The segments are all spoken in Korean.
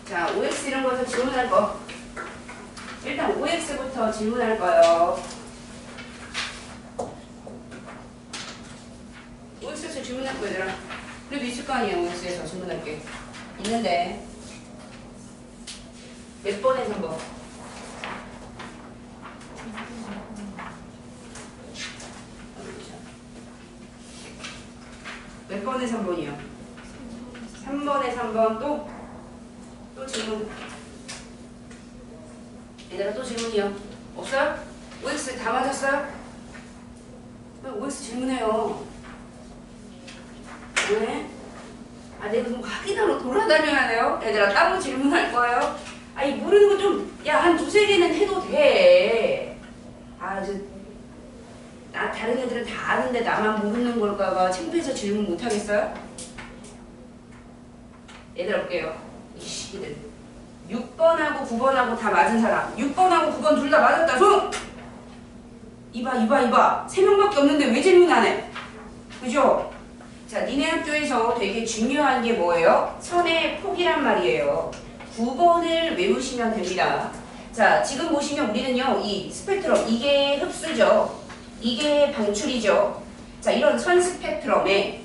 자, OX 이런 거에서 질문할 거. 일단 OX부터 질문할 거예요. OX에서 질문할 거 얘들아. 그래도 있을 거 아니에요. OX에서 질문할 게. 있는데 몇 번에 3번? 몇 번에 3번이요? 3번에 3번 또 질문. 얘들아 또 질문이요. 없어요? OX 다 맞았어요? OX 질문해요. 왜? 아, 내가 좀 확인하러 돌아다녀야 돼요? 얘들아 따로 질문할 거예요? 아니 모르는 거 좀, 야, 한 두세 개는 해도 돼. 아, 다른 애들은 다 아는데 나만 모르는 걸까봐 창피해서 질문 못 하겠어요? 얘들 볼게요. 이 시기들. 6번하고 9번하고 다 맞은 사람. 6번하고 9번 둘 다 맞았다. 손! 이봐. 3명밖에 없는데 왜 질문 안 해? 그죠? 자, 니네 학교에서 되게 중요한 게 뭐예요? 선의 폭이란 말이에요. 9번을 외우시면 됩니다. 자, 지금 보시면 우리는요, 이 스펙트럼, 이게 흡수죠. 이게 방출이죠. 자, 이런 선 스펙트럼에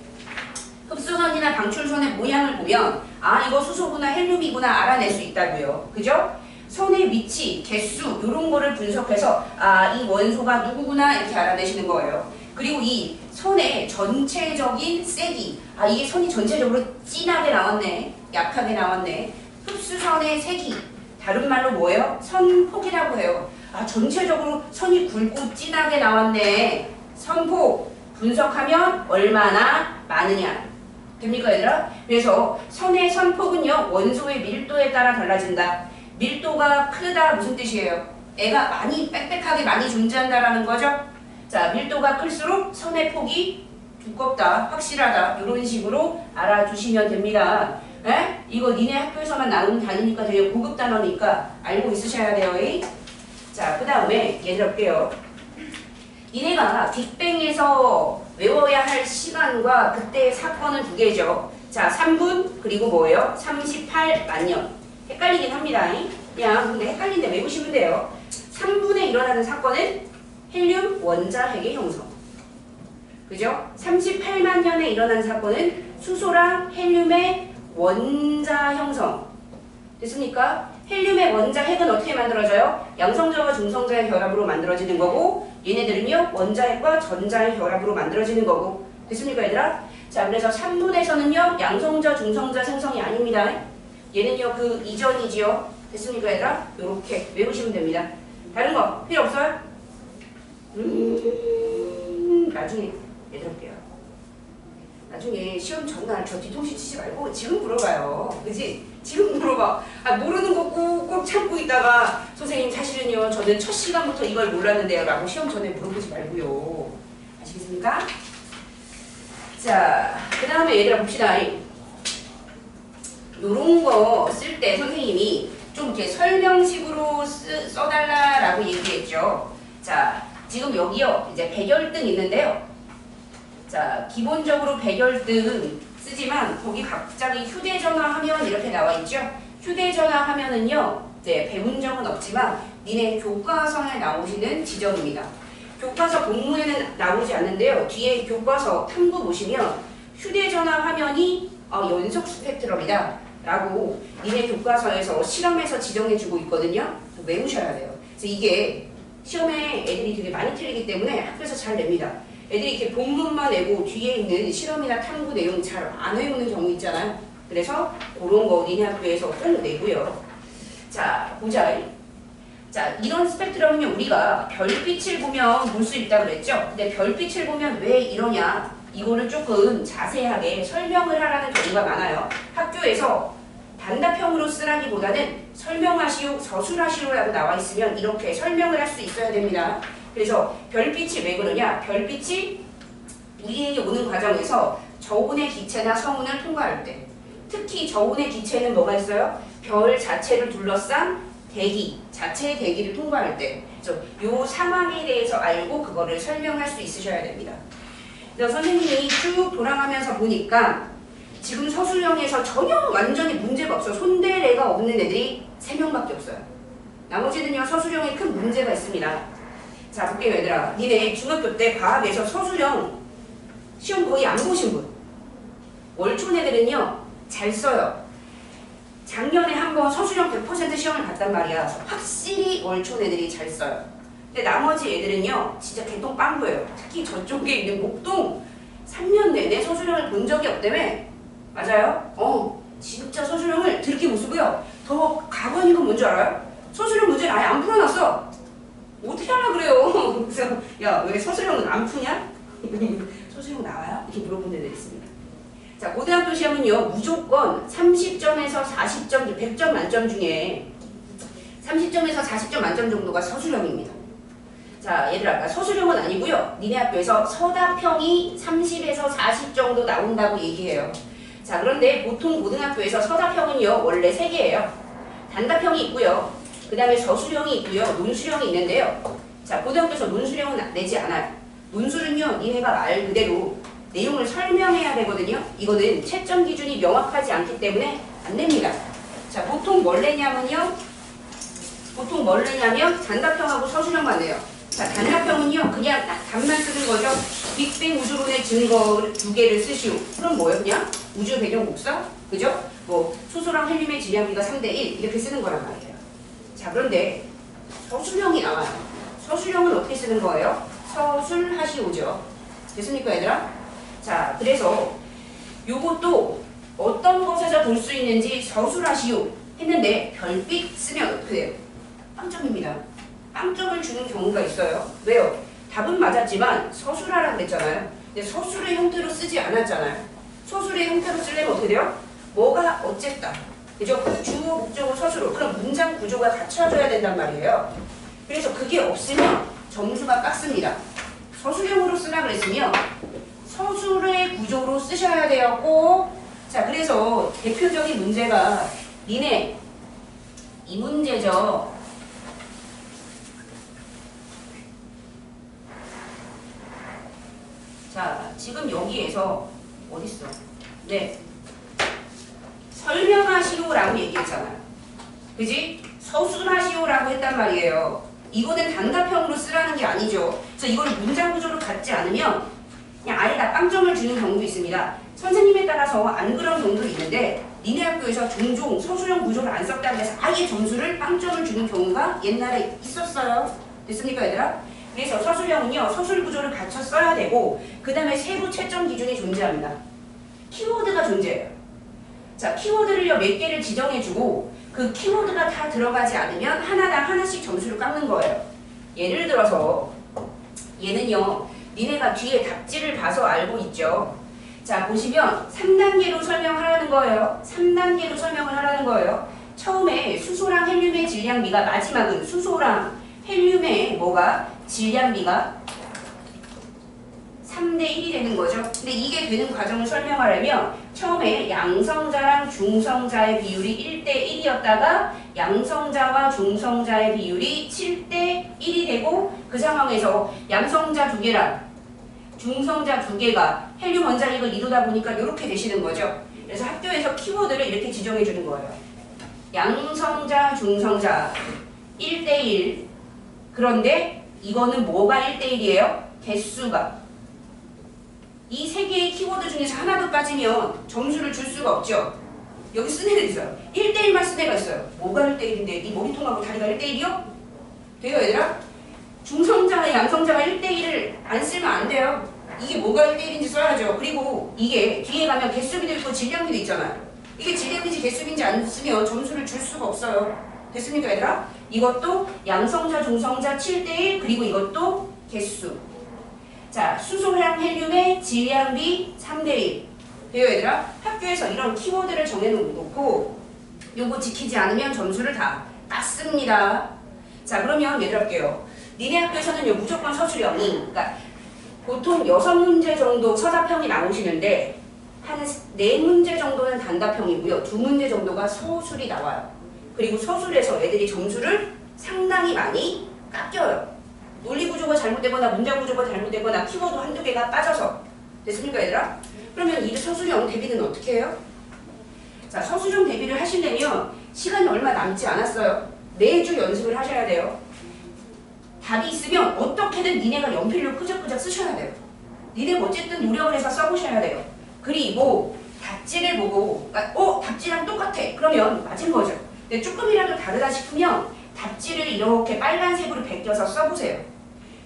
흡수선이나 방출선의 모양을 보면 아, 이거 수소구나 헬륨이구나 알아낼 수 있다고요. 그죠? 선의 위치, 개수 이런 거를 분석해서 아, 이 원소가 누구구나 이렇게 알아내시는 거예요. 그리고 이 선의 전체적인 세기, 아, 이게 선이 전체적으로 진하게 나왔네, 약하게 나왔네. 흡수선의 세기, 다른 말로 뭐예요? 선폭이라고 해요. 아, 전체적으로 선이 굵고 진하게 나왔네. 선폭 분석하면 얼마나 많으냐. 됩니까 얘들아? 그래서 선의 선폭은요, 원소의 밀도에 따라 달라진다. 밀도가 크다 무슨 뜻이에요? 애가 많이 빽빽하게 많이 존재한다라는 거죠. 자, 밀도가 클수록 선의 폭이 두껍다, 확실하다 이런 식으로 알아주시면 됩니다. 에? 이거 니네 학교에서만 나오는 단위니까 되게 고급 단어니까 알고 있으셔야 돼요. 자, 그 다음에 얘들 볼게요. 니네가 빅뱅에서 외워야 할 시간과 그때의 사건은 두 개죠. 자, 3분 그리고 뭐예요? 38만년. 헷갈리긴 합니다. 그냥 근데 헷갈린데 외우시면 돼요. 3분에 일어나는 사건은 헬륨 원자 핵의 형성. 그죠? 38만 년에 일어난 사건은 수소랑 헬륨의 원자 형성. 됐습니까? 헬륨의 원자 핵은 어떻게 만들어져요? 양성자와 중성자의 결합으로 만들어지는 거고, 얘네들은요 원자핵과 전자의 결합으로 만들어지는 거고. 됐습니까 얘들아? 자, 그래서 3분에서는요 양성자 중성자 생성이 아닙니다. 얘는요 그 이전이지요. 됐습니까 얘들아? 요렇게 외우시면 됩니다. 다른 거 필요 없어요? 나중에 얘들 할게요. 나중에 시험 전날 저 뒤통수 치지 말고 지금 물어봐요. 그지? 지금 물어봐. 아, 모르는 거 꼭 참고 있다가 선생님 사실은요 저는 첫 시간부터 이걸 몰랐는데요 라고 시험 전에 물어보지 말고요. 아시겠습니까? 자, 그 다음에 얘들아 봅시다. 요런 거 쓸 때 선생님이 좀 이렇게 설명식으로 써달라라고 얘기했죠. 자, 지금 여기요 이제 백열등 있는데요. 자, 기본적으로 백열등 쓰지만 거기 갑자기 휴대전화 화면 이렇게 나와 있죠. 휴대전화 화면은요 이제 배운 적은 없지만 니네 교과서에 나오시는 지점입니다. 교과서 본문에는 나오지 않는데요. 뒤에 교과서 탐구 보시면 휴대전화 화면이 연속 스펙트럼이다 라고 니네 교과서에서 실험에서 지정해주고 있거든요. 외우셔야 돼요. 그래서 이게 시험에 애들이 되게 많이 틀리기 때문에 학교에서 잘 냅니다. 애들이 이렇게 본문만 내고 뒤에 있는 실험이나 탐구 내용 잘 안 외우는 경우 있잖아요. 그래서 그런 거 니네 학교에서 꼭 내고요. 자, 보자. 자, 이런 스펙트럼은요 우리가 별빛을 보면 볼 수 있다고 그랬죠. 근데 별빛을 보면 왜 이러냐, 이거를 조금 자세하게 설명을 하라는 경우가 많아요. 학교에서 단답형으로 쓰라기보다는 설명하시오, 서술하시오라고 나와 있으면 이렇게 설명을 할 수 있어야 됩니다. 그래서 별빛이 왜 그러냐, 별빛이 우리에게 오는 과정에서 저온의 기체나 성운을 통과할 때, 특히 저온의 기체는 뭐가 있어요? 별 자체를 둘러싼 대기, 자체의 대기를 통과할 때, 그래서 요 상황에 대해서 알고 그거를 설명할 수 있으셔야 됩니다. 그래서 선생님이 쭉 돌아가면서 보니까 지금 서술형에서 전혀 완전히 문제가 없어. 손대래가 없는 애들이 3명밖에 없어요. 나머지는요 서술형에 큰 문제가 있습니다. 자 볼게요 얘들아. 니네 중학교 때 과학에서 서술형 시험 거의 안 보신 분. 월촌 애들은요 잘 써요. 작년에 한번 서술형 100% 시험을 봤단 말이야. 확실히 월촌 애들이 잘 써요. 근데 나머지 애들은요 진짜 개똥 빵구예요. 특히 저쪽에 있는 목동 3년 내내 서술형을 본 적이 없다며. 맞아요? 진짜 서술형을 들게 못 쓰고요. 더 가관인 건 뭔지 알아요? 서술형 문제를 아예 안 풀어놨어. 어떻게 하려 그래요? 그래서 야 왜 서술형은 안 푸냐? 서술형 나와요? 이렇게 물어본 애들 있습니다. 자 고등학교 시험은요 무조건 30점에서 40점, 100점 만점 중에 30점에서 40점 만점 정도가 서술형입니다. 자 얘들아 서술형은 아니고요. 니네 학교에서 서답형이 30에서 40 정도 나온다고 얘기해요. 자 그런데 보통 고등학교에서 서답형은요 원래 3개예요. 단답형이 있고요. 그 다음에 저술형이 있고요. 논술형이 있는데요. 자 고등학교에서 논술형은 내지 않아요. 논술은요 니네가 말 그대로 내용을 설명해야 되거든요. 이거는 채점 기준이 명확하지 않기 때문에 안 냅니다. 자 보통 뭘 내냐면요. 단답형하고 서술형만 내요. 자 단답형은요 그냥 답만 쓰는 거죠. 빅뱅 우주론의 증거 2개를 쓰시오. 그럼 뭐예요? 그냥 우주 배경 복사? 그죠? 뭐 수소랑 헬륨의 질량비가 3대1 이렇게 쓰는 거란 말이에요. 자 그런데 서술형이 나와요. 서술형은 어떻게 쓰는 거예요? 서술하시오죠. 됐습니까 얘들아? 자 그래서 요것도 어떤 것에서 볼 수 있는지 서술하시오 했는데 별빛 쓰면 어떻게 돼요? 빵점입니다. 빵점을 주는 경우가 있어요. 왜요? 답은 맞았지만 서술하라 그랬잖아요. 근데 서술의 형태로 쓰지 않았잖아요. 서술의 형태로 쓰려면 어떻게 돼요? 뭐가 어쨌다. 그죠? 주어, 목적어, 서술어. 그럼 문장 구조가 갖춰져야 된단 말이에요. 그래서 그게 없으면 점수가 깎습니다. 서술형으로 쓰라 그랬으면 서술의 구조로 쓰셔야 돼요. 꼭. 자 그래서 대표적인 문제가 니네 이 문제죠. 자 지금 여기에서 어딨어? 네 설명하시오라고 얘기했잖아요. 그지? 서술하시오라고 했단 말이에요. 이거는 단답형으로 쓰라는 게 아니죠. 그래서 이걸 문장 구조로 갖지 않으면 그냥 아예 다 빵점을 주는 경우도 있습니다. 선생님에 따라서 안 그런 경우도 있는데 니네 학교에서 종종 서술형 구조를 안 썼다고 해서 아예 점수를 빵점을 주는 경우가 옛날에 있었어요. 됐습니까 얘들아? 그래서 서술형은요 서술 구조를 갖춰 써야 되고 그 다음에 세부 채점 기준이 존재합니다. 키워드가 존재해요. 자 키워드를요 몇 개를 지정해주고 그 키워드가 다 들어가지 않으면 하나당 하나씩 점수를 깎는 거예요. 예를 들어서 얘는요 니네가 뒤에 답지를 봐서 알고 있죠. 자 보시면 3단계로 설명하라는 거예요. 3단계로 설명을 하라는 거예요. 처음에 수소랑 헬륨의 질량비가, 마지막은 수소랑 헬륨의 뭐가 질량비가 3대1이 되는 거죠. 근데 이게 되는 과정을 설명하려면 처음에 양성자랑 중성자의 비율이 1대1이었다가 양성자와 중성자의 비율이 7대1이 되고 그 상황에서 양성자 2개랑 중성자 2개가 헬륨 원자력을 이루다 보니까 이렇게 되시는 거죠. 그래서 학교에서 키워드를 이렇게 지정해 주는 거예요. 양성자, 중성자 1대1. 그런데 이거는 뭐가 1대1이에요? 개수가. 이 세 개의 키워드 중에서 하나도 빠지면 점수를 줄 수가 없죠. 여기 쓴 애들 있어요. 1대1만 쓴 애가 있어요. 뭐가 1대1인데 네 머리통하고 다리가 1대1이요? 돼요 얘들아? 중성자와 양성자가 1대1을 안 쓰면 안 돼요. 이게 뭐가 1대1인지 써야죠. 그리고 이게 뒤에 가면 개수비도 있고 질량비도 있잖아요. 이게 질량비인지 개수비인지 안 쓰면 점수를 줄 수가 없어요. 됐습니까 얘들아? 이것도 양성자, 중성자 7대1 그리고 이것도 개수. 자, 수소랑 헬륨의 질량비 3대1. 돼요 얘들아? 학교에서 이런 키워드를 정해놓고 요거 지키지 않으면 점수를 다 땄습니다. 자 그러면 얘들아 볼게요. 니네 학교에서는요 무조건 서술형이, 그러니까 보통 6문제 정도 서답형이 나오시는데 한 4문제 정도는 단답형이고요. 2문제 정도가 서술이 나와요. 그리고 서술에서 애들이 점수를 상당히 많이 깎여요. 논리구조가 잘못되거나 문장구조가 잘못되거나 키워드 한두 개가 빠져서. 됐습니까 얘들아? 그러면 이 서술형 대비는 어떻게 해요? 자, 서술형 대비를 하시려면 시간이 얼마 남지 않았어요. 매주 연습을 하셔야 돼요. 답이 있으면 어떻게든 니네가 연필로 끄적끄적 쓰셔야 돼요. 니네가 어쨌든 노력을 해서 써보셔야 돼요. 그리고 답지를 보고 답지랑 똑같아. 그러면 맞은 거죠. 근데 조금이라도 다르다 싶으면 답지를 이렇게 빨간색으로 베껴서 써보세요.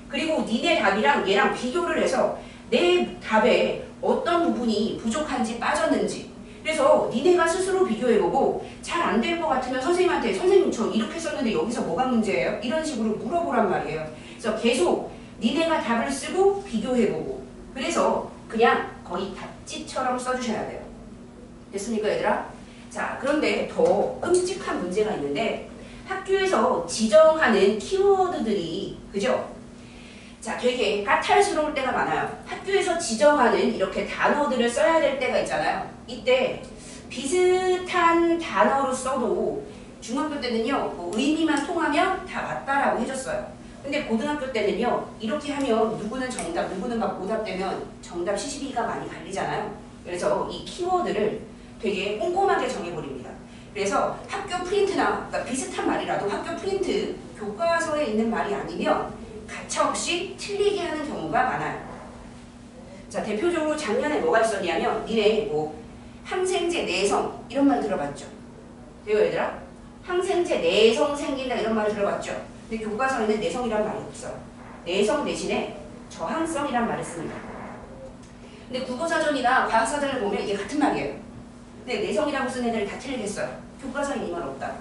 그리고 니네 답이랑 얘랑 비교를 해서 내 답에 어떤 부분이 부족한지 빠졌는지, 그래서 니네가 스스로 비교해보고 잘 안 될 것 같으면 선생님한테 선생님 저 이렇게 썼는데 여기서 뭐가 문제예요? 이런 식으로 물어보란 말이에요. 그래서 계속 니네가 답을 쓰고 비교해보고, 그래서 그냥 거의 답지처럼 써주셔야 돼요. 됐습니까 얘들아? 자, 그런데 더 끔찍한 문제가 있는데 학교에서 지정하는 키워드들이, 그죠? 자, 되게 까탈스러울 때가 많아요. 학교에서 지정하는 이렇게 단어들을 써야 될 때가 있잖아요. 이때 비슷한 단어로 써도 중학교 때는요, 뭐 의미만 통하면 다 맞다라고 해줬어요. 근데 고등학교 때는요, 이렇게 하면 누구는 정답, 누구는 막 오답되면 정답 시시비가 많이 갈리잖아요. 그래서 이 키워드를 되게 꼼꼼하게 정해버립니다. 그래서 학교 프린트나, 그러니까 비슷한 말이라도 학교 프린트, 교과서에 있는 말이 아니면 가차없이 틀리게 하는 경우가 많아요. 자, 대표적으로 작년에 뭐가 있었냐면 니네 뭐 항생제 내성 이런 말 들어봤죠? 돼요 얘들아? 항생제 내성 생긴다 이런 말 들어봤죠? 근데 교과서에는 내성이란 말이 없어요. 내성 대신에 저항성이란 말을 씁니다. 근데 국어사전이나 과학사전을 보면 이게 같은 말이에요. 근데 내성이라고 쓴 애들이 다 틀리겠어요. 교과서에 이 말 없다.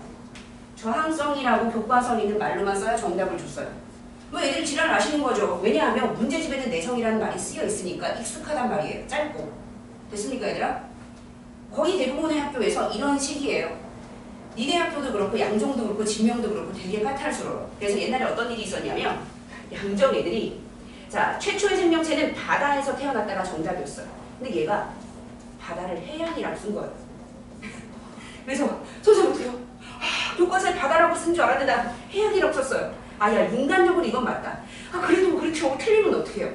저항성이라고 교과서에 있는 말로만 써야 정답을 줬어요. 뭐 애들이 지랄을 하시는 거죠. 왜냐하면 문제집에는 내성이라는 말이 쓰여 있으니까 익숙하단 말이에요. 짧고. 됐습니까 얘들아? 거의 대부분의 학교에서 이런 식이에요. 니네 학교도 그렇고 양정도 그렇고 진명도 그렇고 되게 까탈스러워요. 그래서 옛날에 어떤 일이 있었냐면 양정 애들이 자, 최초의 생명체는 바다에서 태어났다가 정답이었어요. 근데 얘가 바다를 해양이라고 쓴 거예요. 그래서 선생님 어떡해요? 교과서에 바다라고 쓴 줄 알았는데 나 해양이라고 썼어요. 야, 인간적으로 이건 맞다. 그래도 그렇죠. 틀리면 어떡해요?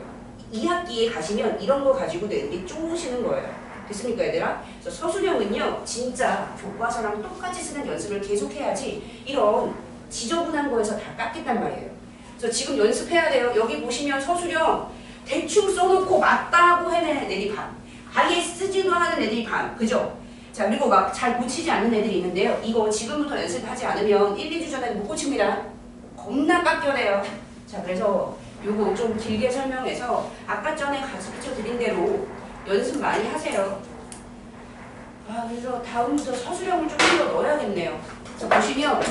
2학기에 가시면 이런 거 가지고 애들이 쪼으시는 거예요. 됐습니까 얘들아? 그래서 서술형은요, 진짜 교과서랑 똑같이 쓰는 연습을 계속해야지 이런 지저분한 거에서 다 깎겠단 말이에요. 그래서 지금 연습해야 돼요. 여기 보시면 서술형 대충 써놓고 맞다고 해내는 애들이 반, 아예 쓰지도 않은 애들이 반, 그죠? 자, 그리고 막 잘 고치지 않는 애들이 있는데요. 이거 지금부터 연습하지 않으면 1, 2주 전에는 못 고칩니다. 겁나 깎여내요. 자, 그래서 요거 좀 길게 설명해서 아까 전에 가르쳐 드린 대로 연습 많이 하세요. 그래서 다음부터 서술형을 조금 더 넣어야겠네요. 자, 보시면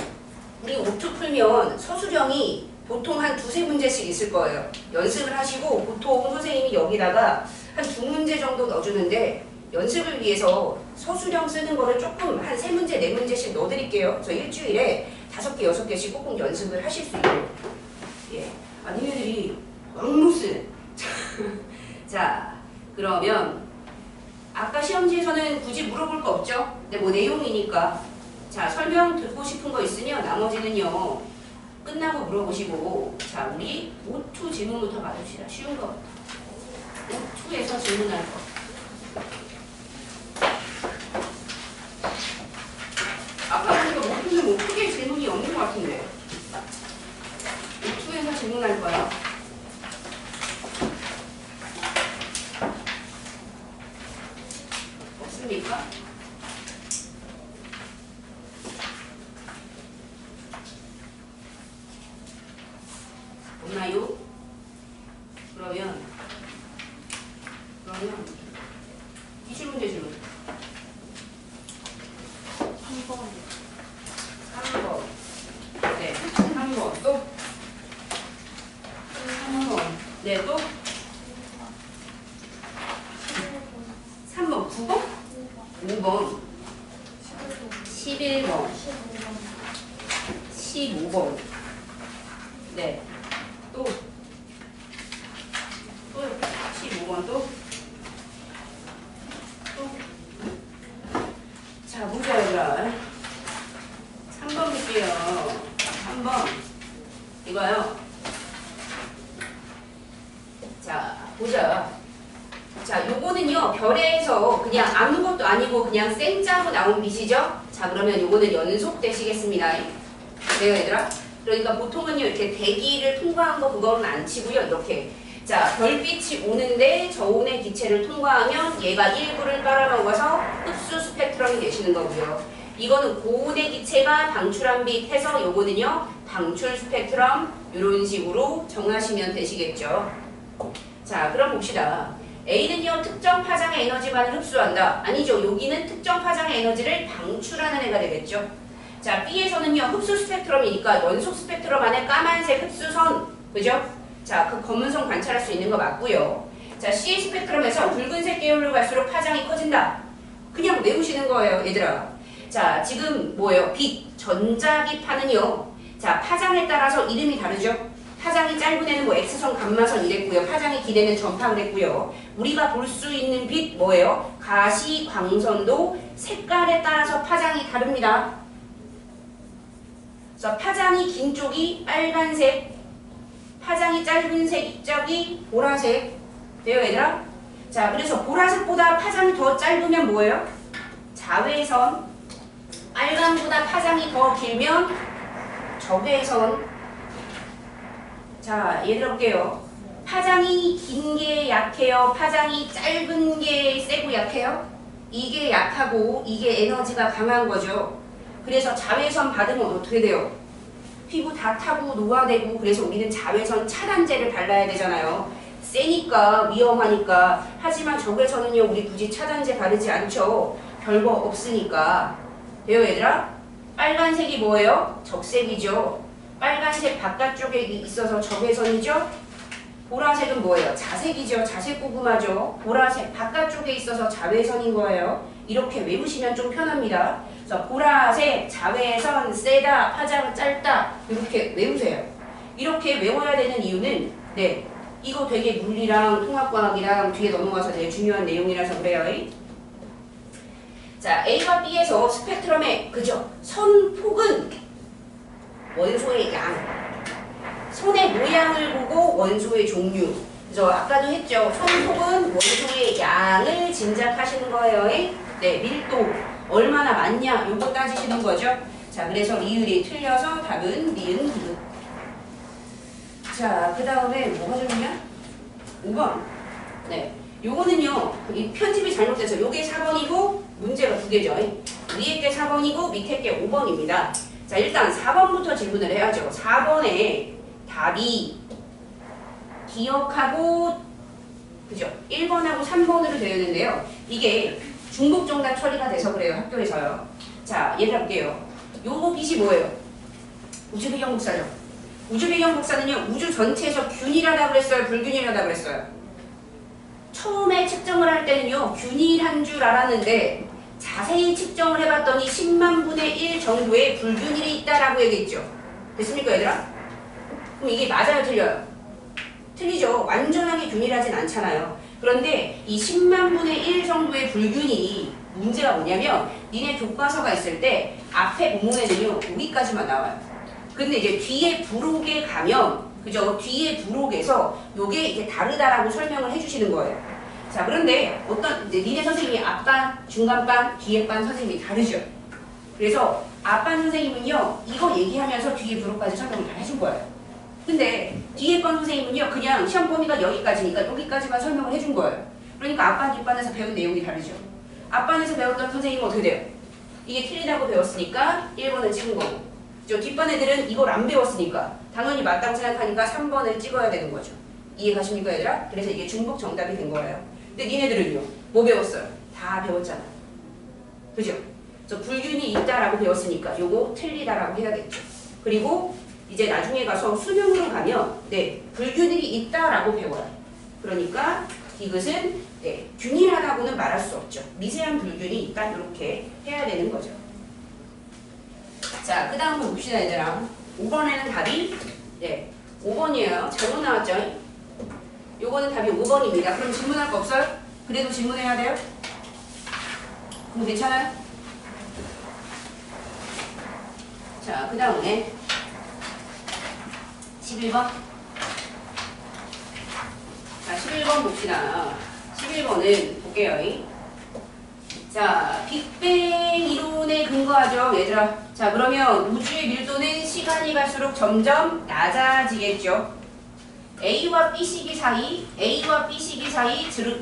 우리 오투 풀면 서술형이 보통 한 두세 문제씩 있을 거예요. 연습을 하시고 보통 선생님이 여기다가 한 두 문제 정도 넣어주는데 연습을 위해서 서술형 쓰는 거를 조금 한 세 문제, 네 문제씩 넣어드릴게요. 그래서 일주일에 5개, 6개씩 꼭꼭 연습을 하실 수 있도록. 예. 니네들이 너무 쓰는. 자, 그러면 아까 시험지에서는 굳이 물어볼 거 없죠? 근데 뭐 내용이니까. 자, 설명 듣고 싶은 거 있으면 나머지는요, 끝나고 물어보시고. 자, 우리 O2 질문부터 받읍시다. 쉬운 거. O2에서 질문할 거. 아까 보니까 O2는 뭐 크게 질문이 없는 것 같은데. O2에서 질문할 거야. 없습니까? 없나요? 그러면 20문제 질문. 3번. 네, 3번. 또? 3번. 네, 또? 3번. 9번? 5번. 11번. 15번. 네. 또? 15번 또? 자, 보자, 얘들아. 3번 볼게요. 3번. 이거요. 자, 보자. 자, 요거는요, 별에서 그냥 아무것도 아니고 그냥 생짜로 나온 빛이죠? 자, 그러면 요거는 연속 되시겠습니다. 네요, 얘들아? 그러니까 보통은요, 이렇게 대기를 통과한 거 그거는 안 치고요, 이렇게. 자, 별빛이 오는데 저온의 기체를 통과하면 얘가 일부를 빨아먹어서 흡수 스펙트럼이 되시는 거고요. 이거는 고온의 기체가 방출한 빛 해서 요거는요, 방출 스펙트럼 이런 식으로 정하시면 되시겠죠. 자, 그럼 봅시다. A는요, 특정 파장의 에너지만을 흡수한다. 아니죠. 여기는 특정 파장의 에너지를 방출하는 애가 되겠죠. 자, B에서는요, 흡수 스펙트럼이니까 연속 스펙트럼 안에 까만색 흡수선, 그죠? 자, 그 검은선 관찰할 수 있는 거 맞고요. 자, C의 스펙트럼에서 붉은색 계열로 갈수록 파장이 커진다. 그냥 외우시는 거예요, 얘들아. 자, 지금 뭐예요? 빛, 전자빛파는요. 자, 파장에 따라서 이름이 다르죠? 파장이 짧은 애는 뭐 X선, 감마선 이랬고요. 파장이 긴 애는 전파 그랬고요. 우리가 볼 수 있는 빛 뭐예요? 가시, 광선도 색깔에 따라서 파장이 다릅니다. 그래서 파장이 긴 쪽이 빨간색, 파장이 짧은 쪽이 보라색. 돼요, 얘들아? 자, 그래서 보라색보다 파장이 더 짧으면 뭐예요? 자외선. 빨간보다 파장이 더 길면 적외선. 자, 얘들아 볼게요. 파장이 긴 게 약해요? 파장이 짧은 게 세고 약해요? 이게 약하고 이게 에너지가 강한 거죠. 그래서 자외선 받으면 어떻게 돼요? 피부 다 타고 노화되고 그래서 우리는 자외선 차단제를 발라야 되잖아요. 세니까 위험하니까. 하지만 적외선은요 우리 굳이 차단제 바르지 않죠. 별거 없으니까. 돼요 얘들아? 빨간색이 뭐예요? 적색이죠. 빨간색 바깥쪽에 있어서 적외선이죠. 보라색은 뭐예요? 자색이죠. 자색 고구마죠. 보라색 바깥쪽에 있어서 자외선인 거예요. 이렇게 외우시면 좀 편합니다. 그래서 보라색, 자외선, 세다, 파장 짧다 이렇게 외우세요. 이렇게 외워야 되는 이유는 네 이거 되게 물리랑 통합과학이랑 뒤에 넘어가서 되게 중요한 내용이라서 그래요. 자, A와 B에서 스펙트럼의 그죠? 선폭은 원소의 양, 선의 모양을 보고 원소의 종류. 그죠? 아까도 했죠. 선폭은 원소의 양을 짐작하시는 거예요. 네, 밀도 얼마나 많냐 요거 따지시는 거죠. 자, 그래서 리을이 틀려서 답은 니은 디귿. 자, 그 다음에 뭐가 적느냐? 5번. 네, 요거는요 이 편집이 잘못돼서 요게 4번이고 문제가 두 개죠. 위에 게 4번이고 밑에 게 5번입니다. 자, 일단 4번부터 질문을 해야죠. 4번에 답이 기억하고 그죠? 1번하고 3번으로 되어 있는데요. 이게 중복정답 처리가 돼서 그래요. 학교에서요. 자, 얘들아 볼게요. 요거 빛이 뭐예요? 우주배경 복사죠. 우주배경 복사는요. 우주 전체에서 균일하다고 그랬어요? 불균일하다고 그랬어요? 처음에 측정을 할 때는요. 균일한 줄 알았는데 자세히 측정을 해봤더니 10만 분의 1 정도의 불균일이 있다라고 얘기했죠. 됐습니까 얘들아? 그럼 이게 맞아요 틀려요? 틀리죠. 완전하게 균일하진 않잖아요. 그런데 이 10만 분의 1 정도의 불균일이 문제가 뭐냐면 니네 교과서가 있을 때 앞에 본문에는요 여기까지만 나와요. 근데 이제 뒤에 부록에 가면 그죠? 뒤에 부록에서 요게 이제 다르다라고 설명을 해주시는 거예요. 자, 그런데 어떤 이제 니네 선생님이 앞반, 중간반, 뒤에반 선생님이 다르죠. 그래서 앞반 선생님은요 이거 얘기하면서 뒤에 부록까지 설명을 다 해준 거예요. 근데 뒤에 반 선생님은요 그냥 시험 범위가 여기까지니까 여기까지만 설명을 해준 거예요. 그러니까 앞반, 뒷반에서 배운 내용이 다르죠. 앞반에서 배웠던 선생님은 어떻게 돼요? 이게 틀리다고 배웠으니까 1번을 찍은 거고 뒷반 애들은 이걸 안 배웠으니까 당연히 맞다고 생각하니까 3번을 찍어야 되는 거죠. 이해 가십니까 얘들아? 그래서 이게 중복 정답이 된 거예요. 근데 니네들은요 뭐 배웠어요? 다 배웠잖아. 그죠? 그래서 불균이 있다라고 배웠으니까 요거 틀리다라고 해야겠죠. 그리고 이제 나중에 가서 수능으로 가면 네 불균일이 있다라고 배워요. 그러니까 이것은 네, 균일하다고는 말할 수 없죠. 미세한 불균이 있다 이렇게 해야 되는 거죠. 자, 그 다음 봅시다 얘들아. 5번에는 답이 네 5번이에요. 잘못 나왔죠? 요거는 답이 5번입니다. 그럼 질문할 거 없어요? 그래도 질문해야 돼요? 그럼 괜찮아요? 자, 그 다음에 11번. 자, 11번 봅시다. 11번은 볼게요. 자, 빅뱅 이론에 근거하죠, 얘들아. 자, 그러면 우주의 밀도는 시간이 갈수록 점점 낮아지겠죠. A와 B 시기 사이,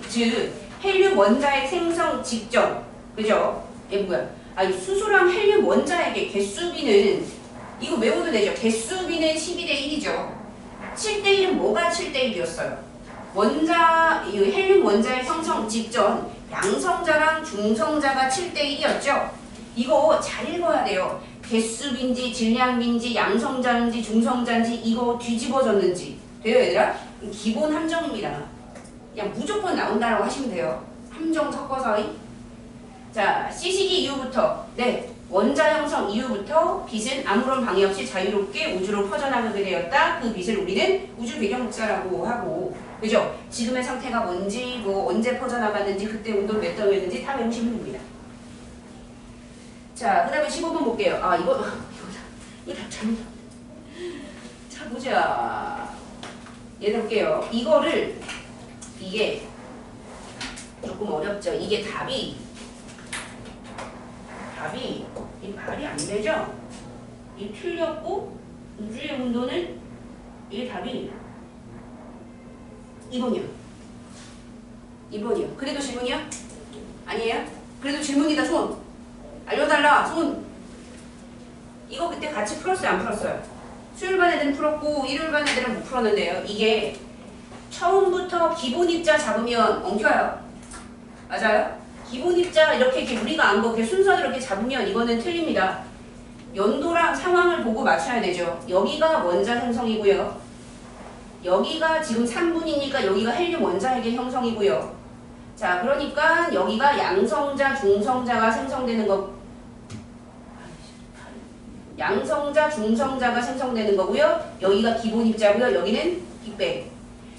즉 헬륨 원자의 생성 직전, 그죠? 얘 뭐야? 아니, 수소랑 헬륨 원자에게 개수비는 이거 외워도 되죠? 개수비는 12대 1이죠. 7대 1은 뭐가 7대 1이었어요? 헬륨 원자의 형성 직전 양성자랑 중성자가 7대 1이었죠? 이거 잘 읽어야 돼요. 개수비인지 질량비인지 양성자인지 중성자인지 이거 뒤집어졌는지 돼요, 얘들아? 기본 함정입니다. 그냥 무조건 나온다라고 하시면 돼요. 함정 섞어서. 자, C시기 이후부터 원자 형성 이후부터 빛은 아무런 방해 없이 자유롭게 우주로 퍼져나가게 되었다. 그 빛을 우리는 우주 배경 복사라고 하고, 그죠? 지금의 상태가 뭔지, 뭐 언제 퍼져나갔는지, 그때 온도 몇 도였는지 다 외우시면 됩니다. 자, 그 다음에 15번 볼게요. 아, 이거 다 잘못. 자, 보자. 얘들 볼게요. 이게 조금 어렵죠. 이게 답이 이 말이 안 되죠? 이 틀렸고 우주의 온도는 이게 답이 2번이요. 그래도 질문이요? 아니에요? 그래도 질문이다. 손 알려달라. 손. 이거 그때 같이 풀었어요? 안 풀었어요? 수요일 반 애들은 풀었고 일요일 반 애들은 못 풀었는데요. 이게 처음부터 기본 입자 잡으면 엉켜요. 맞아요? 기본 입자 이렇게 우리가 안 거 순서대로 이렇게 잡으면 이거는 틀립니다. 연도랑 상황을 보고 맞춰야 되죠. 여기가 원자 생성이고요. 여기가 지금 3분이니까 여기가 헬륨 원자핵의 형성이고요. 자, 그러니까 여기가 양성자, 중성자가 생성되는 거. 양성자, 중성자가 생성되는 거고요. 여기가 기본 입자고요. 여기는 빅뱅.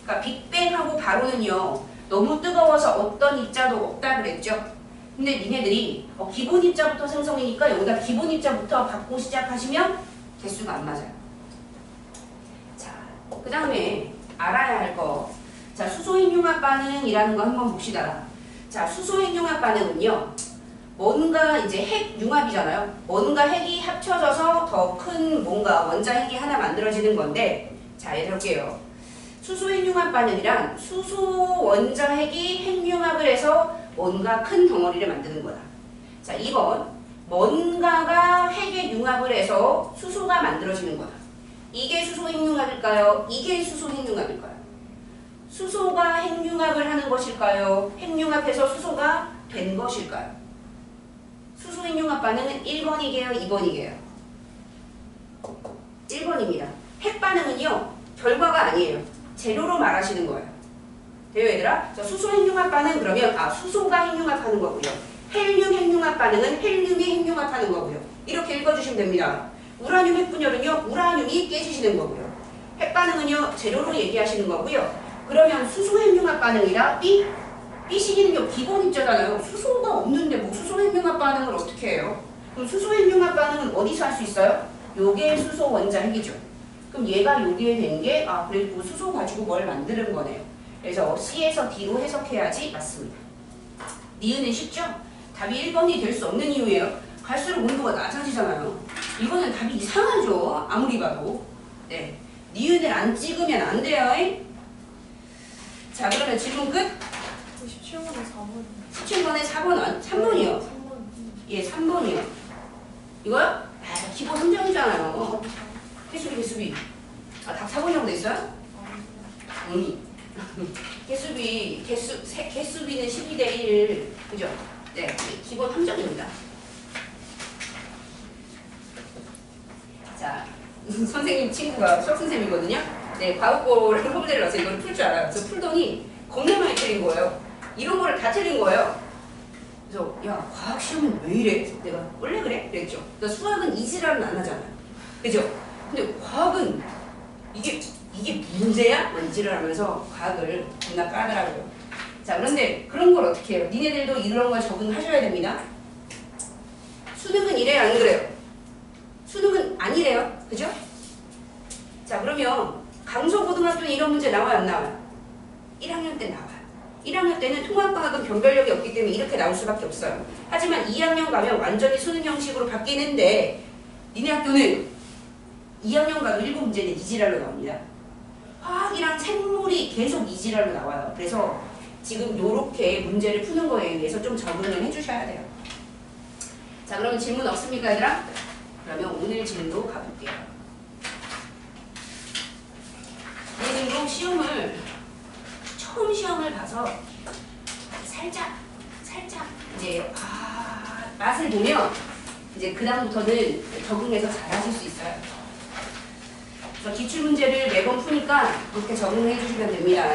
그러니까 빅뱅하고 바로는요. 너무 뜨거워서 어떤 입자도 없다 그랬죠. 근데 니네들이 기본 입자부터 생성이니까 여기다 기본 입자부터 받고 시작하시면 개수가 안 맞아요. 자, 그 다음에 알아야 할 거. 자, 수소핵융합 반응이라는 거 한번 봅시다. 자, 수소핵융합 반응은요. 뭔가 이제 핵융합이잖아요. 뭔가 핵이 합쳐져서 더 큰 뭔가 원자핵이 하나 만들어지는 건데, 자, 얘들 볼게요. 수소핵융합 반응이란 수소 원자핵이 핵융합을 해서 뭔가 큰 덩어리를 만드는 거다. 자, 2번. 뭔가가 핵에 융합을 해서 수소가 만들어지는 거다. 이게 수소핵융합일까요? 이게 수소핵융합일까요? 수소가 핵융합을 하는 것일까요? 핵융합해서 수소가 된 것일까요? 수소핵융합 반응은 1번이게요? 2번이게요? 1번입니다. 핵 반응은요. 결과가 아니에요. 재료로 말하시는 거예요. 돼요, 얘들아? 자, 수소 핵융합 반응 그러면 수소가 핵융합하는 거고요. 헬륨 핵융합 반응은 헬륨이 핵융합하는 거고요. 이렇게 읽어주시면 됩니다. 우라늄 핵분열은요. 우라늄이 깨지시는 거고요. 핵 반응은요. 재료로 얘기하시는 거고요. 그러면 수소 핵융합 반응이라 B시기는요. 기본 입자잖아요. 수소가 없는데 뭐 수소 핵융합 반응을 어떻게 해요? 그럼 수소 핵융합 반응은 어디서 할 수 있어요? 요게 수소 원자 핵이죠. 그럼 얘가 요게 된 게 그리고 수소 가지고 뭘 만드는 거네요. 그래서 C에서 D로 해석해야지 맞습니다. 니은은 쉽죠? 답이 1번이 될 수 없는 이유예요. 갈수록 온도가 낮아지잖아요. 이거는 답이 이상하죠. 아무리 봐도. 네, 니은을 안 찍으면 안 돼요. 자, 그러면 질문 끝? 17번에 4번. 17번에 4번, 3번이요. 3번. 예, 3번이요. 이거요? 기본 함정이잖아요. 개수비. 답 4번이라고 돼 있어요? 개수비는 12대 1. 그죠? 네, 기본 함정입니다. 자, 선생님 친구가 수학 선생님이거든요. 네, 과학고를 허브대를 넣어서 이걸 풀 줄 알아요. 그래서 풀더니 겁나 많이 틀린 거예요. 이런 거를 다 틀린 거예요. 그래서 야, 과학 시험은 왜 이래? 그래서 내가 원래 그래? 그랬죠. 그러니까 수학은 이지랄은 안 하잖아요. 그죠? 근데 과학은 이게 문제야? 뭔지를 하면서 과학을 겁나 까더라고요. 자, 그런데 그런 걸 어떻게 해요? 니네들도 이런 걸 적응하셔야 됩니다. 수능은 이래요, 안 그래요? 수능은 아니래요. 그죠? 자, 그러면 강서고등학교는 이런 문제 나와요, 안 나와요? 1학년 때 나와요. 1학년 때는 통합 변별력이 없기 때문에 이렇게 나올 수밖에 없어요. 하지만 2학년 가면 완전히 수능 형식으로 바뀌는데 니네 학교는 2학년 가도 7문제는 이지랄로 나옵니다. 화학이랑 생물이 계속 이지랄로 나와요. 그래서 지금 요렇게 문제를 푸는 거에 대해서 좀 적응을 해주셔야 돼요. 자, 그러면 질문 없습니까, 얘들아? 그러면 오늘 질문도 가볼게요. 예능도 시험을 처음 시험을 봐서 살짝 이제 맛을 보면 이제 그 다음부터는 적응해서 잘 하실 수 있어요. 그래서 기출 문제를 매번 푸니까 그렇게 적응해 주시면 됩니다.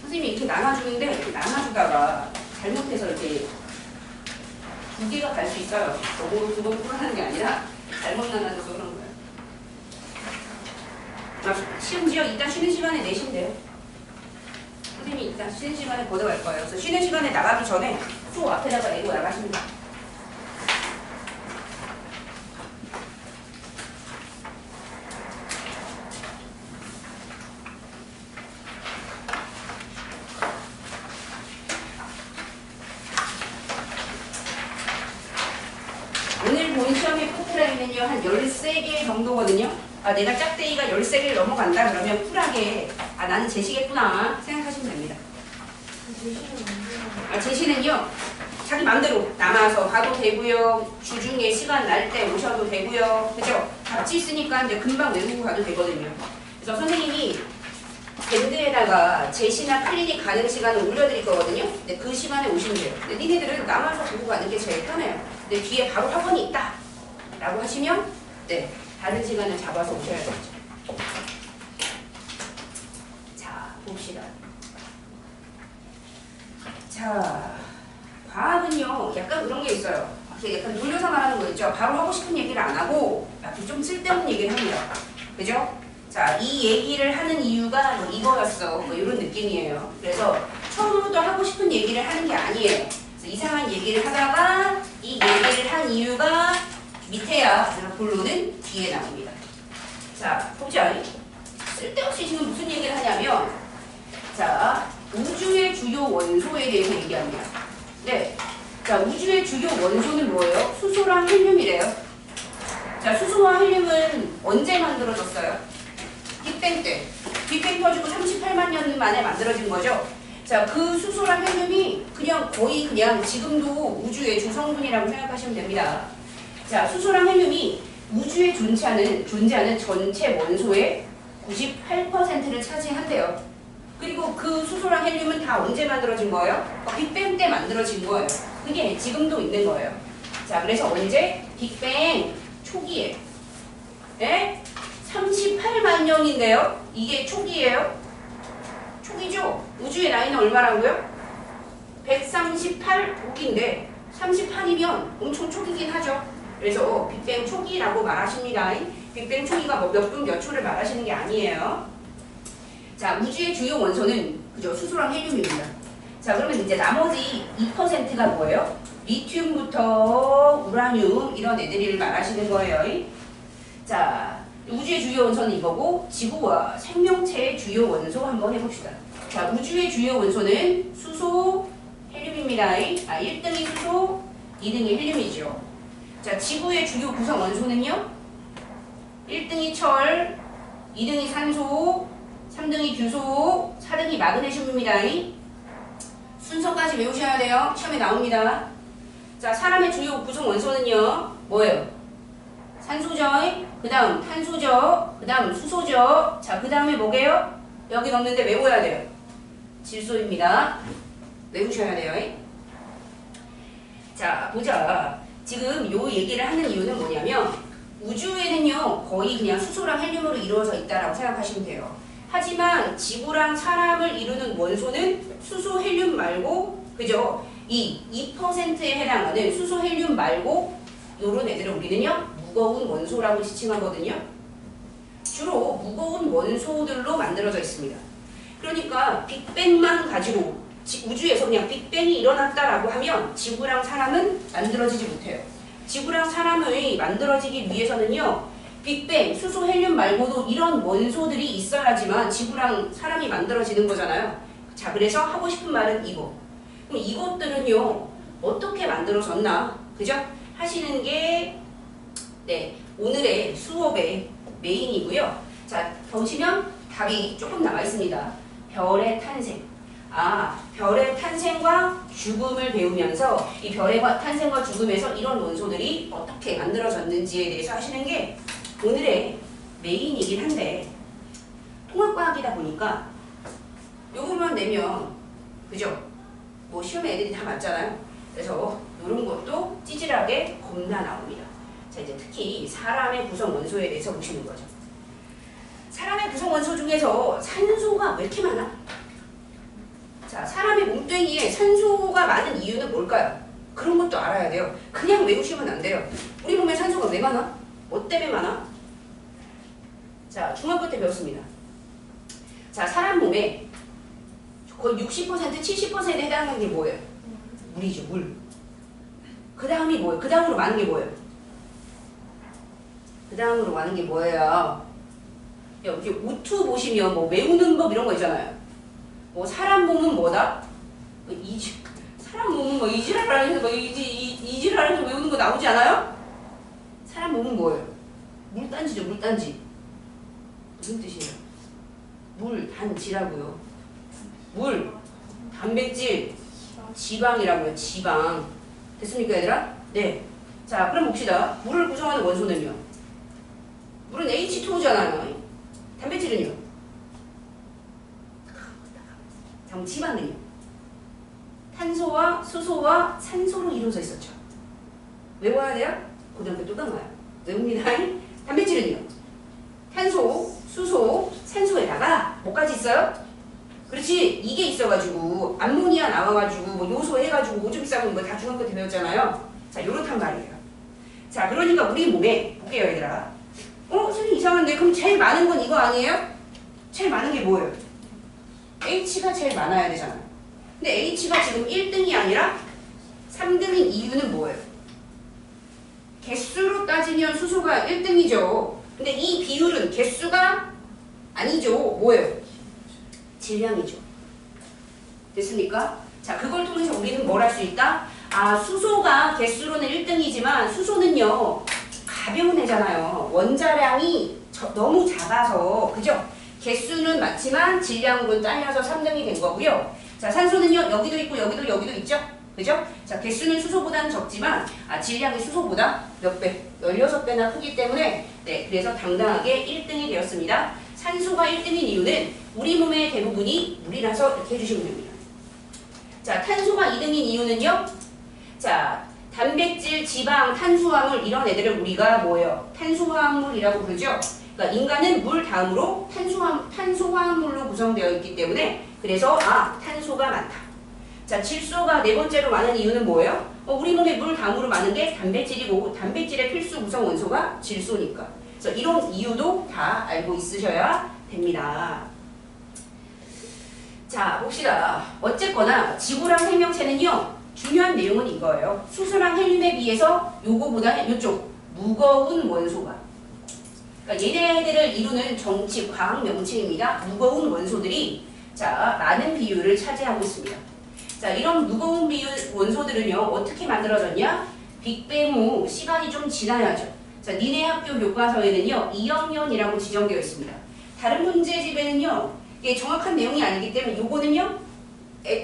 선생님이 이렇게 나눠주는데 나눠주다가 잘못해서 이렇게 두 개가 갈 수 있어요. 너무 두 번 풀어하는 게 아니라 잘못 나눠줘서 그런 거예요. 시험지요? 이따 쉬는 시간에 내시면 돼요. 선생님이 이따 쉬는 시간에 걷어갈 거예요. 그래서 쉬는 시간에 나가기 전에 수업 앞에다가 내고 나가시면 돼요. 오늘 본 시험의 포트라인은요, 한 13개 정도거든요. 내가 짝대기가 13개를 넘어간다 그러면 쿨하게 나는 제시겠구나 생각하시면 됩니다. 제시는요, 자기 맘대로 남아서 가도 되고요, 주중에 시간 날 때 오셔도 되고요, 그죠? 같이 있으니까 이제 금방 외우고 가도 되거든요. 그래서 선생님이 밴드에다가 제시나 클리닉 가는 시간을 올려드릴 거거든요. 근데 그 시간에 오시면 돼요. 근데 니네들은 남아서 보고 가는 게 제일 편해요. 근데 뒤에 바로 학원이 있다 라고 하시면 네, 다른 시간을 잡아서 오셔야 되죠. 자, 봅시다. 자, 과학은요, 약간 그런 게 있어요. 약간 돌려서 말하는 거 있죠. 바로 하고 싶은 얘기를 안 하고 좀 쓸데없는 얘기를 합니다. 그죠? 자, 이 얘기를 하는 이유가 뭐 이거였어. 뭐 이런 느낌이에요. 그래서 처음부터 하고 싶은 얘기를 하는 게 아니에요. 그래서 이상한 얘기를 하다가 이 얘기를 한 이유가 밑에야 본론은 뒤에 나옵니다. 자, 보자. 쓸데없이 지금 무슨 얘기를 하냐면, 자, 우주의 주요 원소에 대해서 얘기합니다. 네. 자, 우주의 주요 원소는 뭐예요? 수소랑 헬륨이래요. 자, 수소와 헬륨은 언제 만들어졌어요? 빅뱅 때. 빅뱅 터지고 38만 년 만에 만들어진 거죠. 자, 그 수소랑 헬륨이 거의 지금도 우주의 주성분이라고 생각하시면 됩니다. 자, 수소랑 헬륨이 우주에 존재하는 전체 원소의 98%를 차지한대요. 그리고 그 수소랑 헬륨은 다 언제 만들어진 거예요? 빅뱅 때 만들어진 거예요. 그게 지금도 있는 거예요. 자, 그래서 언제? 빅뱅 초기에. 네? 38만 년인데요. 이게 초기예요. 초기죠? 우주의 나이는 얼마라고요? 138억인데 38이면 엄청 초기긴 하죠. 그래서 빅뱅 초기라고 말하십니다. 빅뱅 초기가 뭐 몇 분 몇 초를 말하시는 게 아니에요. 자, 우주의 주요 원소는 그죠? 수소랑 헬륨입니다. 자, 그러면 이제 나머지 2%가 뭐예요? 리튬부터 우라늄 이런 애들을 말하시는 거예요. 자, 우주의 주요 원소는 이거고 지구와 생명체의 주요 원소 한번 해봅시다. 자, 우주의 주요 원소는 수소, 헬륨입니다. 1등이 수소, 2등이 헬륨이죠. 자, 지구의 주요 구성 원소는요? 1등이 철, 2등이 산소, 3등이 규소, 4등이 마그네슘입니다. 순서까지 외우셔야 돼요. 시험에 나옵니다. 자, 사람의 주요 구성 원소는요? 뭐예요? 산소죠. 그 다음 탄소죠. 그 다음 수소죠. 자, 그 다음에 뭐게요? 여기 넣는데 외워야 돼요. 질소입니다. 외우셔야 돼요. 자, 보자. 지금 요 얘기를 하는 이유는 뭐냐면 우주에는요 거의 그냥 수소랑 헬륨으로 이루어져 있다라고 생각하시면 돼요. 하지만 지구랑 사람을 이루는 원소는 수소, 헬륨 말고 그죠? 이 2%에 해당하는 수소, 헬륨 말고 요런 애들을 우리는요 무거운 원소라고 지칭하거든요. 주로 무거운 원소들로 만들어져 있습니다. 그러니까 빅뱅만 가지고 우주에서 그냥 빅뱅이 일어났다라고 하면 지구랑 사람은 만들어지지 못해요. 지구랑 사람의 만들어지기 위해서는요. 빅뱅, 수소, 헬륨 말고도 이런 원소들이 있어야지만 지구랑 사람이 만들어지는 거잖아요. 자, 그래서 하고 싶은 말은 이거. 그럼 이것들은요. 어떻게 만들어졌나? 그죠? 하시는 게 네, 오늘의 수업의 메인이고요. 자, 보시면 답이 조금 나와 있습니다. 별의 탄생. 별의 탄생과 죽음을 배우면서 이 별의 탄생과 죽음에서 이런 원소들이 어떻게 만들어졌는지에 대해서 하시는 게 오늘의 메인이긴 한데 통합과학이다 보니까 요것만 내면 그죠? 뭐 시험에 애들이 다 맞잖아요. 그래서 이런 것도 찌질하게 겁나 나옵니다. 자, 이제 특히 사람의 구성 원소에 대해서 보시는 거죠. 사람의 구성 원소 중에서 산소가 왜 이렇게 많아? 자, 사람의 몸뚱이에 산소가 많은 이유는 뭘까요? 그런 것도 알아야 돼요. 그냥 외우시면 안 돼요. 우리 몸에 산소가 왜 많아? 뭐 때문에 많아? 자, 중학교 때 배웠습니다. 자, 사람 몸에 거의 60%, 70%에 해당하는 게 뭐예요? 물이죠, 물. 그 다음이 뭐예요? 그 다음으로 많은 게 뭐예요? 그 다음으로 많은 게 뭐예요? 여기 우투 보시면 뭐 외우는 법 이런 거 있잖아요. 뭐 사람 몸은 뭐다? 사람 몸은 뭐 이지랄하면서 뭐 이지랄하면서 외우는 거 나오지 않아요? 사람 몸은 뭐예요? 물단지죠, 물단지. 무슨 뜻이에요? 물단지라고요. 물, 단백질, 지방이라고요. 지방. 됐습니까, 얘들아? 네. 자, 그럼 봅시다. 물을 구성하는 원소는요. 물은 H2O잖아요. 단백질은요? 지방은요? 탄소와 수소와 산소로 이루어져 있었죠. 외워야 돼요? 고등학교 또 나와요. 외웁니다. 단백질은요? 탄소, 수소, 산소에다가 뭐까지 있어요? 그렇지. 이게 있어가지고 암모니아 나와가지고 뭐 요소 해가지고 오줌 싸고 이거 다 중학교 때 배웠잖아요. 자, 요렇단 말이에요. 자, 그러니까 우리 몸에 볼게요, 얘들아. 선생님 이상한데 그럼 제일 많은 건 이거 아니에요? 제일 많은 게 뭐예요? H가 제일 많아야 되잖아요. 근데 H가 지금 1등이 아니라 3등인 이유는 뭐예요? 개수로 따지면 수소가 1등이죠. 근데 이 비율은 개수가 아니죠. 뭐예요? 질량이죠. 됐습니까? 자, 그걸 통해서 우리는 뭘 할 수 있다? 수소가 개수로는 1등이지만 수소는요. 가벼운 애잖아요. 원자량이 너무 작아서 그죠? 개수는 맞지만 질량으로 딸려서 3등이 된 거고요. 자, 산소는요. 여기도 있고 여기도 있죠? 그죠? 자, 개수는 수소보다는 적지만 질량이 수소보다 몇 배? 16배나 크기 때문에 네, 그래서 당당하게 1등이 되었습니다. 산소가 1등인 이유는 우리 몸의 대부분이 물이라서 이렇게 해주시면 됩니다. 자, 탄소가 2등인 이유는요. 자, 단백질, 지방, 탄수화물 이런 애들을 우리가 뭐예요? 탄수화물이라고 부르죠. 그러니까 인간은 물 다음으로 탄수화물로 구성되어 있기 때문에 그래서 탄소가 많다. 자, 질소가 네 번째로 많은 이유는 뭐예요? 우리 몸에 물 다음으로 많은 게 단백질이고 단백질의 필수 구성 원소가 질소니까. 그래서 이런 이유도 다 알고 있으셔야 됩니다. 자, 봅시다. 어쨌거나 지구랑 생명체는요. 중요한 내용은 이거예요. 수소랑 헬륨에 비해서 요거보다는 요쪽 무거운 원소가. 그러니까 얘네들을 이루는 정치, 과학 명칭입니다. 무거운 원소들이 자, 많은 비율을 차지하고 있습니다. 자, 이런 무거운 비율 원소들은요. 어떻게 만들어졌냐? 빅뱅 후 시간이 좀 지나야죠. 자, 니네 학교 교과서에는요. 2학년이라고 지정되어 있습니다. 다른 문제집에는요. 이게 정확한 내용이 아니기 때문에 요거는요.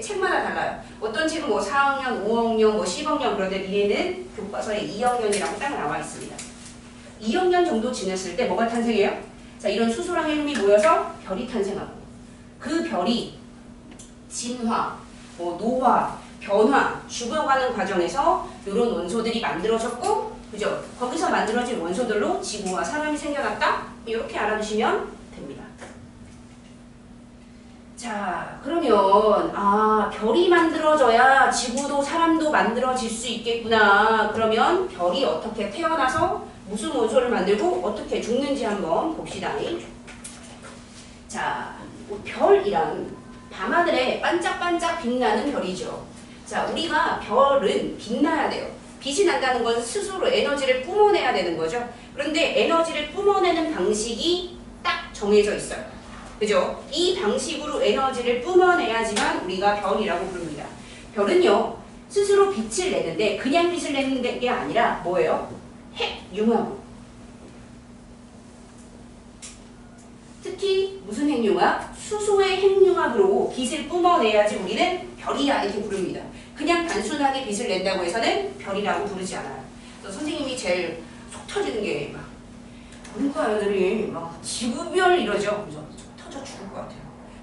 책마다 달라요. 어떤 책은 뭐 4학년, 5학년, 뭐 10학년 그런데 니네는 교과서에 2학년이라고 딱 나와 있습니다. 2학년 정도 지냈을 때 뭐가 탄생해요? 자, 이런 수소랑 헬륨이 모여서 별이 탄생하고 그 별이 진화, 노화, 변화, 죽어가는 과정에서 이런 원소들이 만들어졌고 그죠? 거기서 만들어진 원소들로 지구와 사람이 생겨났다? 이렇게 알아두시면 됩니다. 자, 그러면 별이 만들어져야 지구도 사람도 만들어질 수 있겠구나. 그러면 별이 어떻게 태어나서 무슨 원소를 만들고 어떻게 죽는지 한번 봅시다. 자, 별이란 밤하늘에 반짝반짝 빛나는 별이죠. 자, 우리가 별은 빛나야 돼요. 빛이 난다는 건 스스로 에너지를 뿜어내야 되는 거죠. 그런데 에너지를 뿜어내는 방식이 딱 정해져 있어요. 그죠? 이 방식으로 에너지를 뿜어내야지만 우리가 별이라고 부릅니다. 별은요, 스스로 빛을 내는데 그냥 빛을 내는 게 아니라 뭐예요? 핵융합. 특히 무슨 핵융합? 수소의 핵융합으로 빛을 뿜어내야지 우리는 별이야 이렇게 부릅니다. 그냥 단순하게 빛을 낸다고 해서는 별이라고 부르지 않아요. 그래서 선생님이 제일 속 터지는 게 막 문과 애들이 막 지구별 이러죠. 그죠? 터져 죽을 것 같아요.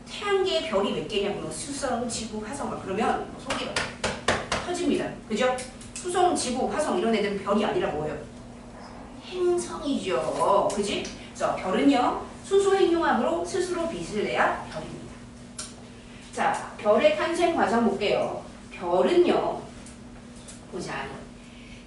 태양계의 별이 몇 개냐? 뭐 수성, 지구, 화성 막 그러면 속이 터집니다. 그죠? 수성, 지구, 화성 이런 애들은 별이 아니라 뭐예요? 행성이죠. 그지? 그래서 별은요, 수소 핵융합으로 스스로 빛을 내야 별입니다. 자, 별의 탄생 과정 볼게요. 별은요, 보자.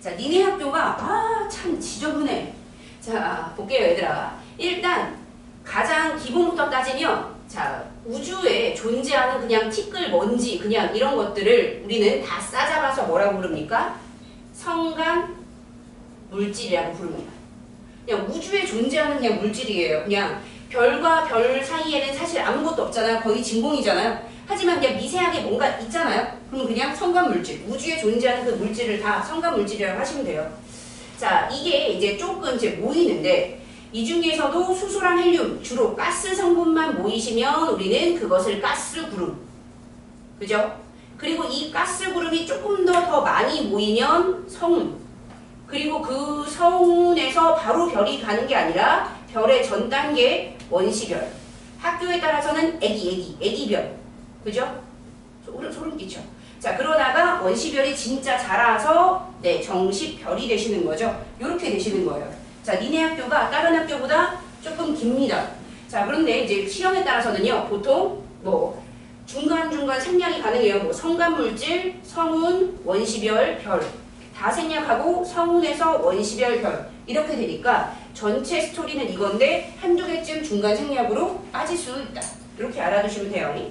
자, 니네 학교가 참 지저분해. 자, 볼게요 얘들아. 일단 가장 기본부터 따지면, 자, 우주에 존재하는 그냥 티끌, 먼지, 그냥 이런 것들을 우리는 다 싸잡아서 뭐라고 부릅니까? 성간 물질이라고 부릅니다. 그냥 우주에 존재하는 그냥 물질이에요. 그냥 별과 별 사이에는 사실 아무것도 없잖아요. 거의 진공이잖아요. 하지만 그냥 미세하게 뭔가 있잖아요. 그럼 그냥 성간 물질, 우주에 존재하는 그 물질을 다 성간 물질이라고 하시면 돼요. 자, 이게 이제 조금 이제 모이는데, 이 중에서도 수소랑 헬륨, 주로 가스 성분만 모이시면 우리는 그것을 가스 구름. 그죠? 그리고 이 가스 구름이 조금 더 많이 모이면 성운. 그리고 그 성운에서 바로 별이 가는 게 아니라 별의 전 단계 원시별. 학교에 따라서는 애기별. 그죠? 소름 끼쳐. 자, 그러다가 원시별이 진짜 자라서 네, 정식 별이 되시는 거죠. 이렇게 되시는 거예요. 자, 니네 학교가 다른 학교보다 조금 깁니다. 자, 그런데 이제 시험에 따라서는요, 보통 뭐 중간중간 생략이 가능해요. 뭐 성간물질, 성운, 원시별, 별. 다 생략하고 성운에서 원시별, 별. 이렇게 되니까 전체 스토리는 이건데 한두 개쯤 중간 생략으로 빠질 수 있다. 이렇게 알아두시면 돼요.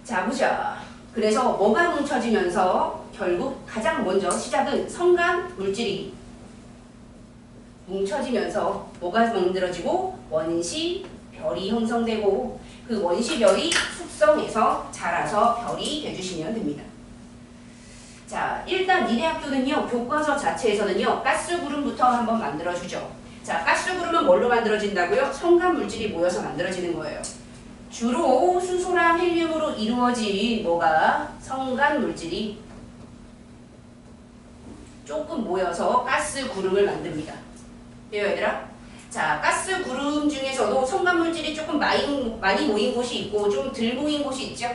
자, 보자. 그래서 뭐가 뭉쳐지면서 결국 가장 먼저 시작은 성간 물질이 뭉쳐지면서 뭐가 만들어지고 원시별이 형성되고 그 원시별이 숙성해서 자라서 별이 돼주시면 됩니다. 자, 일단 니네 학교는요, 교과서 자체에서는요, 가스구름부터 한번 만들어주죠. 자, 가스구름은 뭘로 만들어진다고요? 성간 물질이 모여서 만들어지는 거예요. 주로 수소랑 헬륨으로 이루어진 뭐가 성간 물질이 조금 모여서 가스 구름을 만듭니다. 돼요, 얘들아? 자, 가스 구름 중에서도 성간 물질이 조금 많이 모인 곳이 있고 좀 덜 모인 곳이 있죠.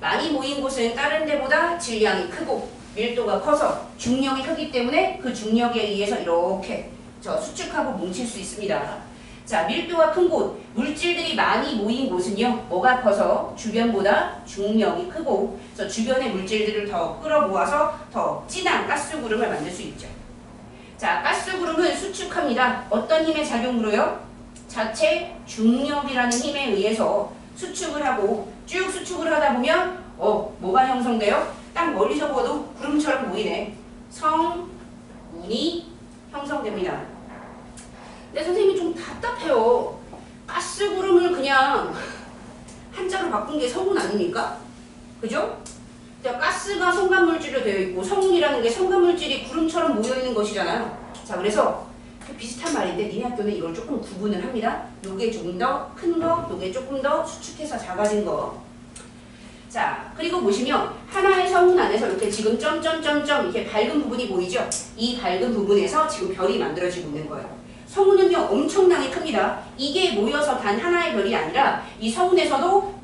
많이 모인 곳은 다른 데보다 질량이 크고 밀도가 커서 중력이 크기 때문에 그 중력에 의해서 이렇게 수축하고 뭉칠 수 있습니다. 자, 밀도가 큰 곳, 물질들이 많이 모인 곳은요, 뭐가 커서 주변보다 중력이 크고, 그래서 주변의 물질들을 더 끌어모아서 더 진한 가스구름을 만들 수 있죠. 자, 가스구름은 수축합니다. 어떤 힘의 작용으로요? 자체 중력이라는 힘에 의해서 수축을 하고 쭉 수축을 하다 보면 뭐가 형성돼요? 딱 멀리서 봐도 구름처럼 보이네. 성운이 형성됩니다. 근데 선생님이 좀 답답해요. 가스구름을 그냥 한자로 바꾼 게 성운 아닙니까? 그죠? 가스가 성간물질로 되어 있고 성운이라는 게 성간물질이 구름처럼 모여있는 것이잖아요. 자, 그래서 비슷한 말인데 니네 학교는 이걸 조금 구분을 합니다. 요게 조금 더 큰 거, 요게 조금 더 수축해서 작아진 거. 자, 그리고 보시면 하나의 성운 안에서 이렇게 지금 점점점점 이렇게 밝은 부분이 보이죠? 이 밝은 부분에서 지금 별이 만들어지고 있는 거예요. 성운은요, 엄청나게 큽니다. 이게 모여서 단 하나의 별이 아니라 이 성운에서도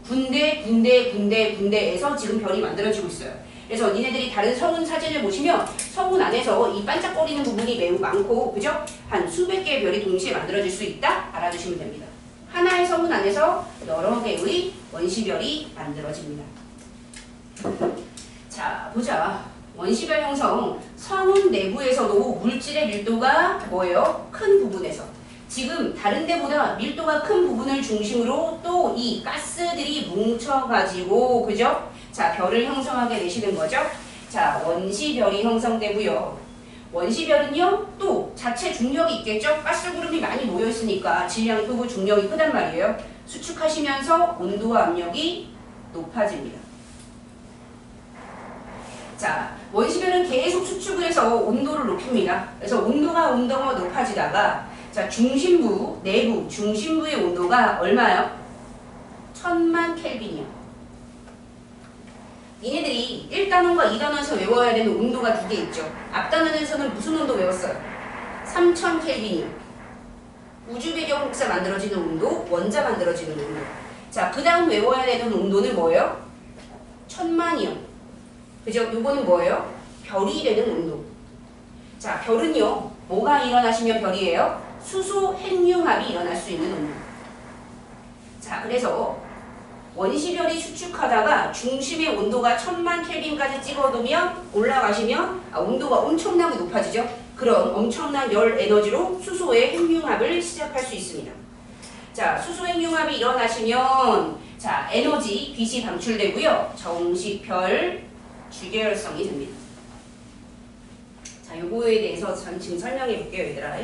군데에서 지금 별이 만들어지고 있어요. 그래서 니네들이 다른 성운 사진을 보시면 성운 안에서 이 반짝거리는 부분이 매우 많고, 그죠? 한 수백 개의 별이 동시에 만들어질 수 있다? 알아두시면 됩니다. 하나의 성운 안에서 여러 개의 원시별이 만들어집니다. 자, 보자. 원시별 형성, 성운 내부에서도 물질의 밀도가 뭐예요? 큰 부분에서. 지금 다른 데보다 밀도가 큰 부분을 중심으로 또 이 가스들이 뭉쳐가지고, 그죠? 자, 별을 형성하게 되시는 거죠. 자, 원시별이 형성되고요. 원시별은요, 또 자체 중력이 있겠죠? 가스구름이 많이 모여있으니까 질량이 크고 중력이 크단 말이에요. 수축하시면서 온도와 압력이 높아집니다. 자, 원시별은 계속 수축을 해서 온도를 높입니다. 그래서 온도가 높아지다가 자, 중심부, 내부, 중심부의 온도가 얼마요? 1000만 켈빈이요. 니네들이 1단원과 2단원에서 외워야 되는 온도가 두 개 있죠. 앞단원에서는 무슨 온도 외웠어요? 3000 켈빈이요. 우주 배경 복사 만들어지는 온도, 원자 만들어지는 온도. 자, 그 다음 외워야 되는 온도는 뭐예요? 1000만이요. 그죠? 요거는 뭐예요? 별이 되는 온도. 자, 별은요, 뭐가 일어나시면 별이에요? 수소 핵융합이 일어날 수 있는 온도. 자, 그래서 원시별이 수축하다가 중심의 온도가 1000만 켈빈까지 찍어두면 올라가시면 온도가 엄청나게 높아지죠. 그런 엄청난 열 에너지로 수소의 핵융합을 시작할 수 있습니다. 자, 수소 핵융합이 일어나시면 자, 에너지, 빛이 방출되고요. 정식별 주계열성이 됩니다. 자, 요거에 대해서 지금 설명해 볼게요, 얘들아.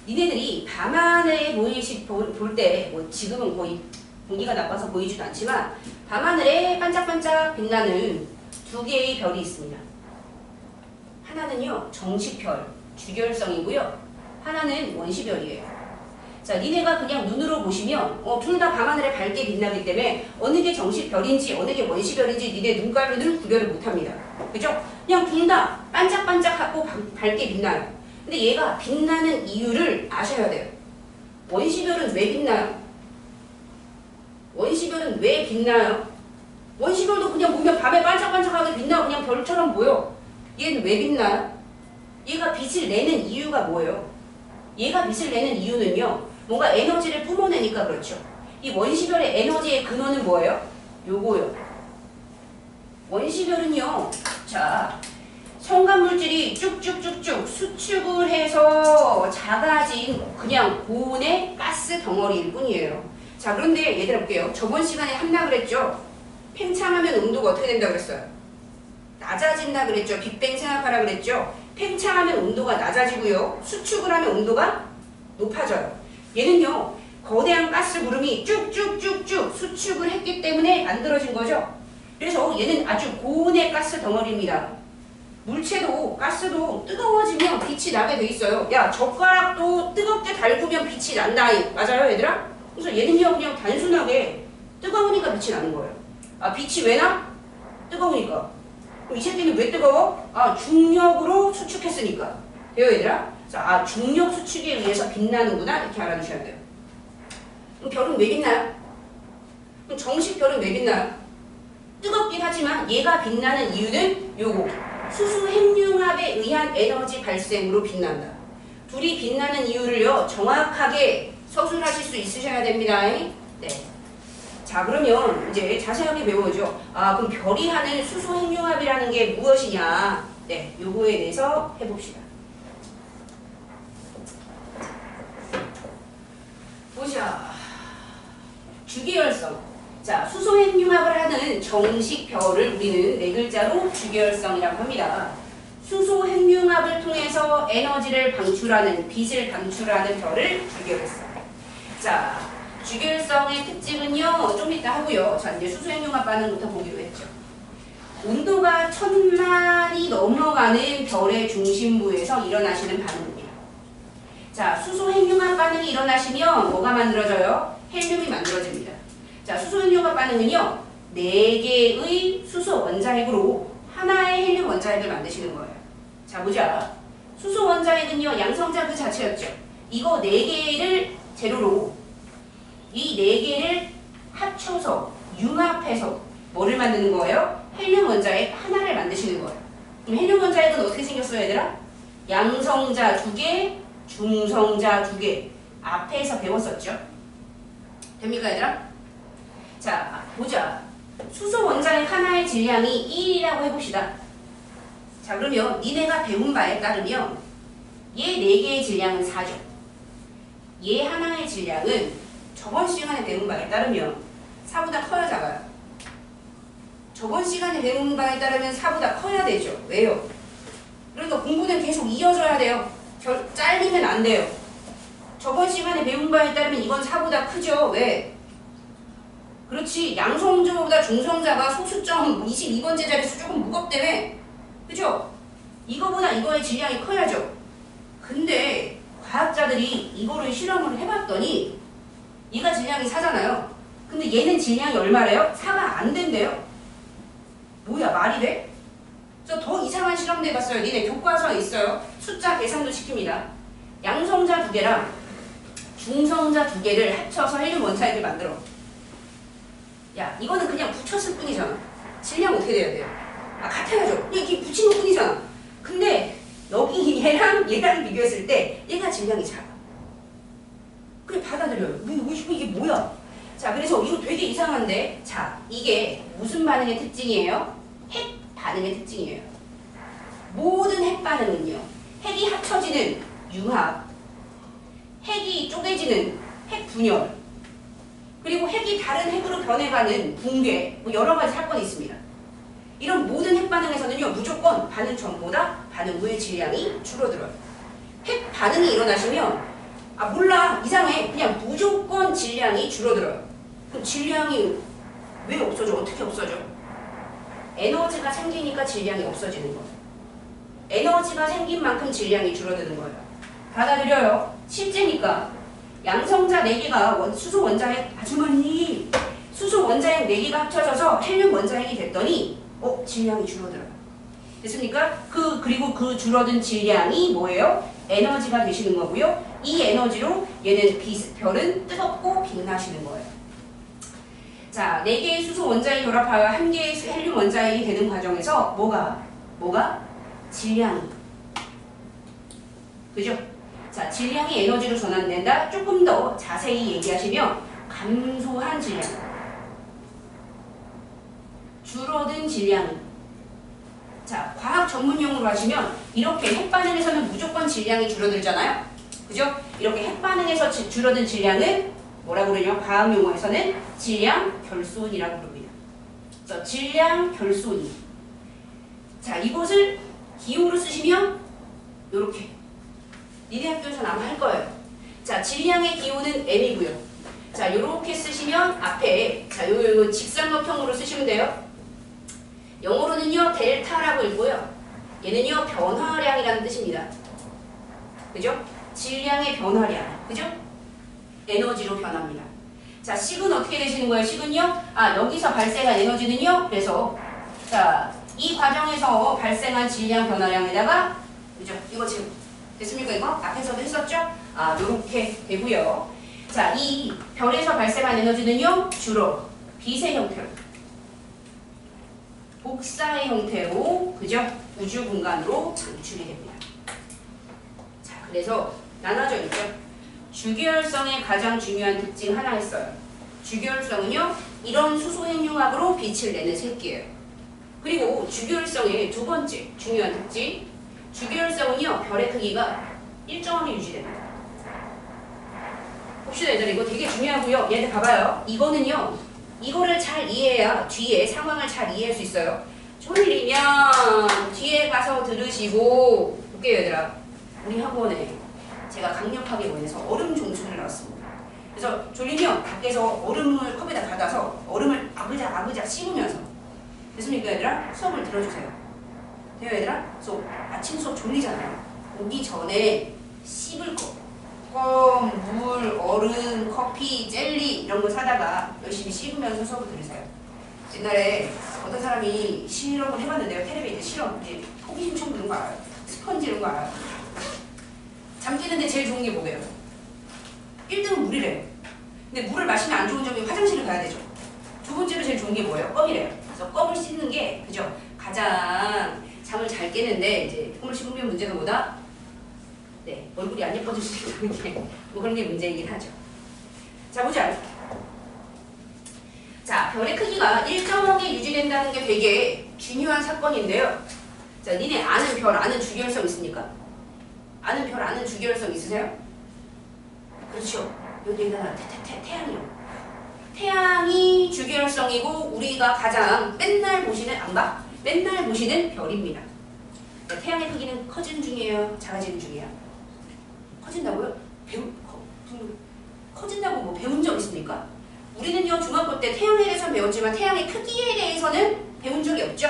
니네들이 밤하늘에 볼 때, 뭐 지금은 거의 공기가 나빠서 보이지도 않지만 밤하늘에 반짝반짝 빛나는 두 개의 별이 있습니다. 하나는요, 정식별, 주결성이고요. 하나는 원시별이에요. 자, 니네가 그냥 눈으로 보시면 둘 다 밤하늘에 밝게 빛나기 때문에 어느 게 정식별인지 어느 게 원시별인지 니네 눈가로는 구별을 못합니다. 그죠? 그냥 둘 다 반짝반짝하고 밝게 빛나요. 근데 얘가 빛나는 이유를 아셔야 돼요. 원시별은 왜 빛나요? 원시별은 왜 빛나요? 원시별도 그냥 보면 밤에 반짝반짝하게 빛나고 그냥 별처럼 보여. 얘는 왜 빛나요? 얘가 빛을 내는 이유가 뭐예요? 얘가 빛을 내는 이유는요, 뭔가 에너지를 뿜어내니까 그렇죠. 이 원시별의 에너지의 근원은 뭐예요? 요거요. 원시별은요, 자, 성간물질이 쭉쭉쭉쭉 수축을 해서 작아진 그냥 고온의 가스 덩어리일 뿐이에요. 자, 그런데 얘들아 볼게요. 저번 시간에 함락을 했죠. 팽창하면 온도가 어떻게 된다고 그랬어요? 낮아진다 그랬죠. 빅뱅 생각하라 그랬죠. 팽창하면 온도가 낮아지고요. 수축을 하면 온도가 높아져요. 얘는요, 거대한 가스 구름이 쭉쭉쭉쭉 수축을 했기 때문에 만들어진 거죠. 그래서 얘는 아주 고온의 가스 덩어리입니다. 물체도 가스도 뜨거워지면 빛이 나게 돼 있어요. 야, 젓가락도 뜨겁게 달구면 빛이 난다. 맞아요, 얘들아? 그래서 얘는요, 그냥 단순하게 뜨거우니까 빛이 나는 거예요. 아, 빛이 왜 나? 뜨거우니까. 그럼 이 새끼는 왜 뜨거워? 아, 중력으로 수축했으니까. 돼요, 얘들아? 자, 중력 수축에 의해서 빛나는구나. 이렇게 알아두셔야 돼요. 그럼 별은 왜 빛나요? 그럼 정식 별은 왜 빛나요? 뜨겁긴 하지만 얘가 빛나는 이유는 요거. 수소 핵융합에 의한 에너지 발생으로 빛난다. 둘이 빛나는 이유를요, 정확하게 서술하실 수 있으셔야 됩니다. 네. 자, 그러면 이제 자세하게 배워죠. 아, 그럼 별이 하는 수소 핵융합이라는 게 무엇이냐? 네, 요거에 대해서 해봅시다. 보자. 주계열성. 자, 수소 핵융합을 하는 정식 별을 우리는 네 글자로 주계열성이라고 합니다. 수소 핵융합을 통해서 에너지를 방출하는, 빛을 방출하는 별을 주계열성. 자, 주계열성의 특징은요, 좀 이따 하고요. 자, 이제 수소 핵융합 반응부터 보기로 했죠. 온도가 1000만이 넘어가는 별의 중심부에서 일어나시는 반응입니다. 자, 수소 핵융합 반응이 일어나시면 뭐가 만들어져요? 헬륨이 만들어집니다. 자, 수소 핵융합 반응은요, 4개의 수소 원자핵으로 하나의 헬륨 원자핵을 만드시는 거예요. 자, 보자. 수소 원자핵은요, 양성자 그 자체였죠. 이거 4개를 재료로 이 4개를 합쳐서 융합해서 뭐를 만드는 거예요? 헬륨 원자핵 하나를 만드시는 거예요. 그럼 헬륨 원자핵은 어떻게 생겼어요, 얘들아? 양성자 2개, 중성자 2개. 앞에서 배웠었죠? 됩니까, 얘들아? 자, 보자. 수소 원자핵 하나의 질량이 1이라고 해봅시다. 자, 그러면 니네가 배운 바에 따르면 얘 4개의 질량은 4죠. 얘 하나의 질량은 저번 시간에 배운 바에 따르면 4보다 커요, 작아요? 저번 시간에 배운 바에 따르면 4보다 커야 되죠. 왜요? 그러니까 공부는 계속 이어져야 돼요. 잘리면 안 돼요. 저번 시간에 배운 바에 따르면 이건 4보다 크죠. 왜? 그렇지. 양성자보다 중성자가 소수점 22번째 자리에서 조금 무겁다며. 그죠? 이거보다 이거의 질량이 커야죠. 근데 과학자들이 이거를 실험을 해봤더니 얘가 질량이 4잖아요. 근데 얘는 질량이 얼마래요? 4가 안 된대요. 뭐야, 말이 돼? 저 더 이상한 실험도 해봤어요. 니네 교과서에 있어요. 숫자 계산도 시킵니다. 양성자 2개랑 중성자 2개를 합쳐서 헬륨 원자핵을 만들어. 야, 이거는 그냥 붙였을 뿐이잖아. 질량 어떻게 돼야 돼요? 아, 같아야죠. 그냥 이렇게 붙인 것 뿐이잖아. 근데 여기 얘랑 비교했을 때 얘가 질량이 작아. 그래, 받아들여요. 이게 뭐야? 자, 그래서 이거 되게 이상한데, 자, 이게 무슨 반응의 특징이에요? 핵 반응의 특징이에요. 모든 핵 반응은요, 핵이 합쳐지는 융합, 핵이 쪼개지는 핵 분열, 그리고 핵이 다른 핵으로 변해가는 붕괴, 뭐 여러 가지 사건이 있습니다. 이런 모든 핵 반응에서는요, 무조건 반응 전보다 반응 후의 질량이 줄어들어요. 핵 반응이 일어나시면, 아, 몰라, 이상해, 그냥 무조건 질량이 줄어들어요. 그럼 질량이 왜 없어져? 어떻게 없어져? 에너지가 생기니까 질량이 없어지는 거예요. 에너지가 생긴 만큼 질량이 줄어드는 거예요. 받아들여요. 실제니까 양성자 4개가 수소 원자핵, 아주머니, 수소 원자핵 4개가 합쳐져서 헬륨 원자핵이 됐더니 질량이 줄어들어요. 됐습니까? 그리고 그 줄어든 질량이 뭐예요? 에너지가 되시는 거고요. 이 에너지로 얘는 별은 뜨겁고 빛나시는 거예요. 자, 4개의 수소 원자핵이 결합하여 1개의 헬륨 원자핵이 되는 과정에서 뭐가? 질량이. 그죠? 자, 질량이 에너지로 전환된다. 조금 더 자세히 얘기하시면 감소한 질량, 줄어든 질량이. 자, 과학 전문용어로 하시면 이렇게 핵 반응에서는 무조건 질량이 줄어들잖아요. 그죠? 이렇게 핵 반응에서 줄어든 질량은 뭐라고 그러냐? 과학 용어에서는 질량 결손이라고 부릅니다. 그래서 질량 결손이. 자, 이것을 기호로 쓰시면 요렇게. 니네 학교에서는 아마 할 거예요. 자, 질량의 기호는 m이고요. 자, 요렇게 쓰시면 앞에 자, 요 직사각형으로 쓰시면 돼요. 영어로는요, 델타라고 읽고요. 얘는요, 변화량이라는 뜻입니다. 그죠? 질량의 변화량. 그죠? 에너지로 변합니다. 자, 식은 어떻게 되시는 거예요? 식은요? 아, 여기서 발생한 에너지는요? 그래서 자, 이 과정에서 발생한 질량 변화량에다가 그죠? 이거 지금 됐습니까? 이거? 앞에서도 했었죠? 아, 요렇게 되고요. 자, 이 별에서 발생한 에너지는요? 주로 빛의 형태로, 복사의 형태로, 그죠? 우주 공간으로 방출이 됩니다. 자, 그래서 나눠져 있죠? 주계열성의 가장 중요한 특징 하나 있어요. 주계열성은요, 이런 수소핵융합으로 빛을 내는 새끼예요. 그리고 주계열성의 두 번째 중요한 특징, 주계열성은요, 별의 크기가 일정하게 유지됩니다. 봅시다, 얘들아. 이거 되게 중요하고요. 얘들 봐봐요. 이거는요, 이거를 잘 이해해야 뒤에 상황을 잘 이해할 수 있어요. 졸리면 뒤에 가서 들으시고. 볼게요, 얘들아. 우리 학원에 제가 강력하게 원해서 얼음 종수를 나왔습니다. 그래서 졸리면 밖에서 얼음을 컵에다 받아서 얼음을 아그작 씹으면서, 됐습니까, 얘들아? 수업을 들어주세요. 돼요, 얘들아? 그래서 아침 수업 졸리잖아요. 오기 전에 씹을 거, 껌, 물, 얼음, 커피, 젤리 이런 거 사다가 열심히 씹으면서 수업을 들으세요. 옛날에 어떤 사람이 실험을 해봤는데요. 텔레비전 실험. 이제 호기심 총 드는 거 알아요? 스펀지 이런 거 알아요? 잠기는데 제일 좋은 게 뭐예요? 1등은 물이래요. 근데 물을 마시면 안 좋은 점이 화장실을 가야 되죠. 두 번째로 제일 좋은 게 뭐예요? 껌이래요. 그래서 껌을 씹는 게 그죠? 가장 잠을 잘 깨는데, 이제 껌을 씹으면 문제가 뭐다? 네, 얼굴이 안 예뻐질 수 있는 게 뭐 그런 게 문제이긴 하죠. 자, 보자. 자, 별의 크기가 일정하게 유지된다는 게 되게 중요한 사건인데요. 자, 니네 아는 별, 아는 주계열성 있습니까? 아는 별, 아는 주계열성 있으세요? 그렇죠. 여기가 태양이요. 태양이 주기율성이고 우리가 가장 맨날 보시는 안 봐? 맨날 보시는 별입니다. 태양의 크기는 커지는 중이에요? 작아지는 중이에요? 커진다고요? 커진다고 뭐 배운 적 있습니까? 우리는요 중학교 때 태양에 대해서는 배웠지만 태양의 크기에 대해서는 배운 적이 없죠?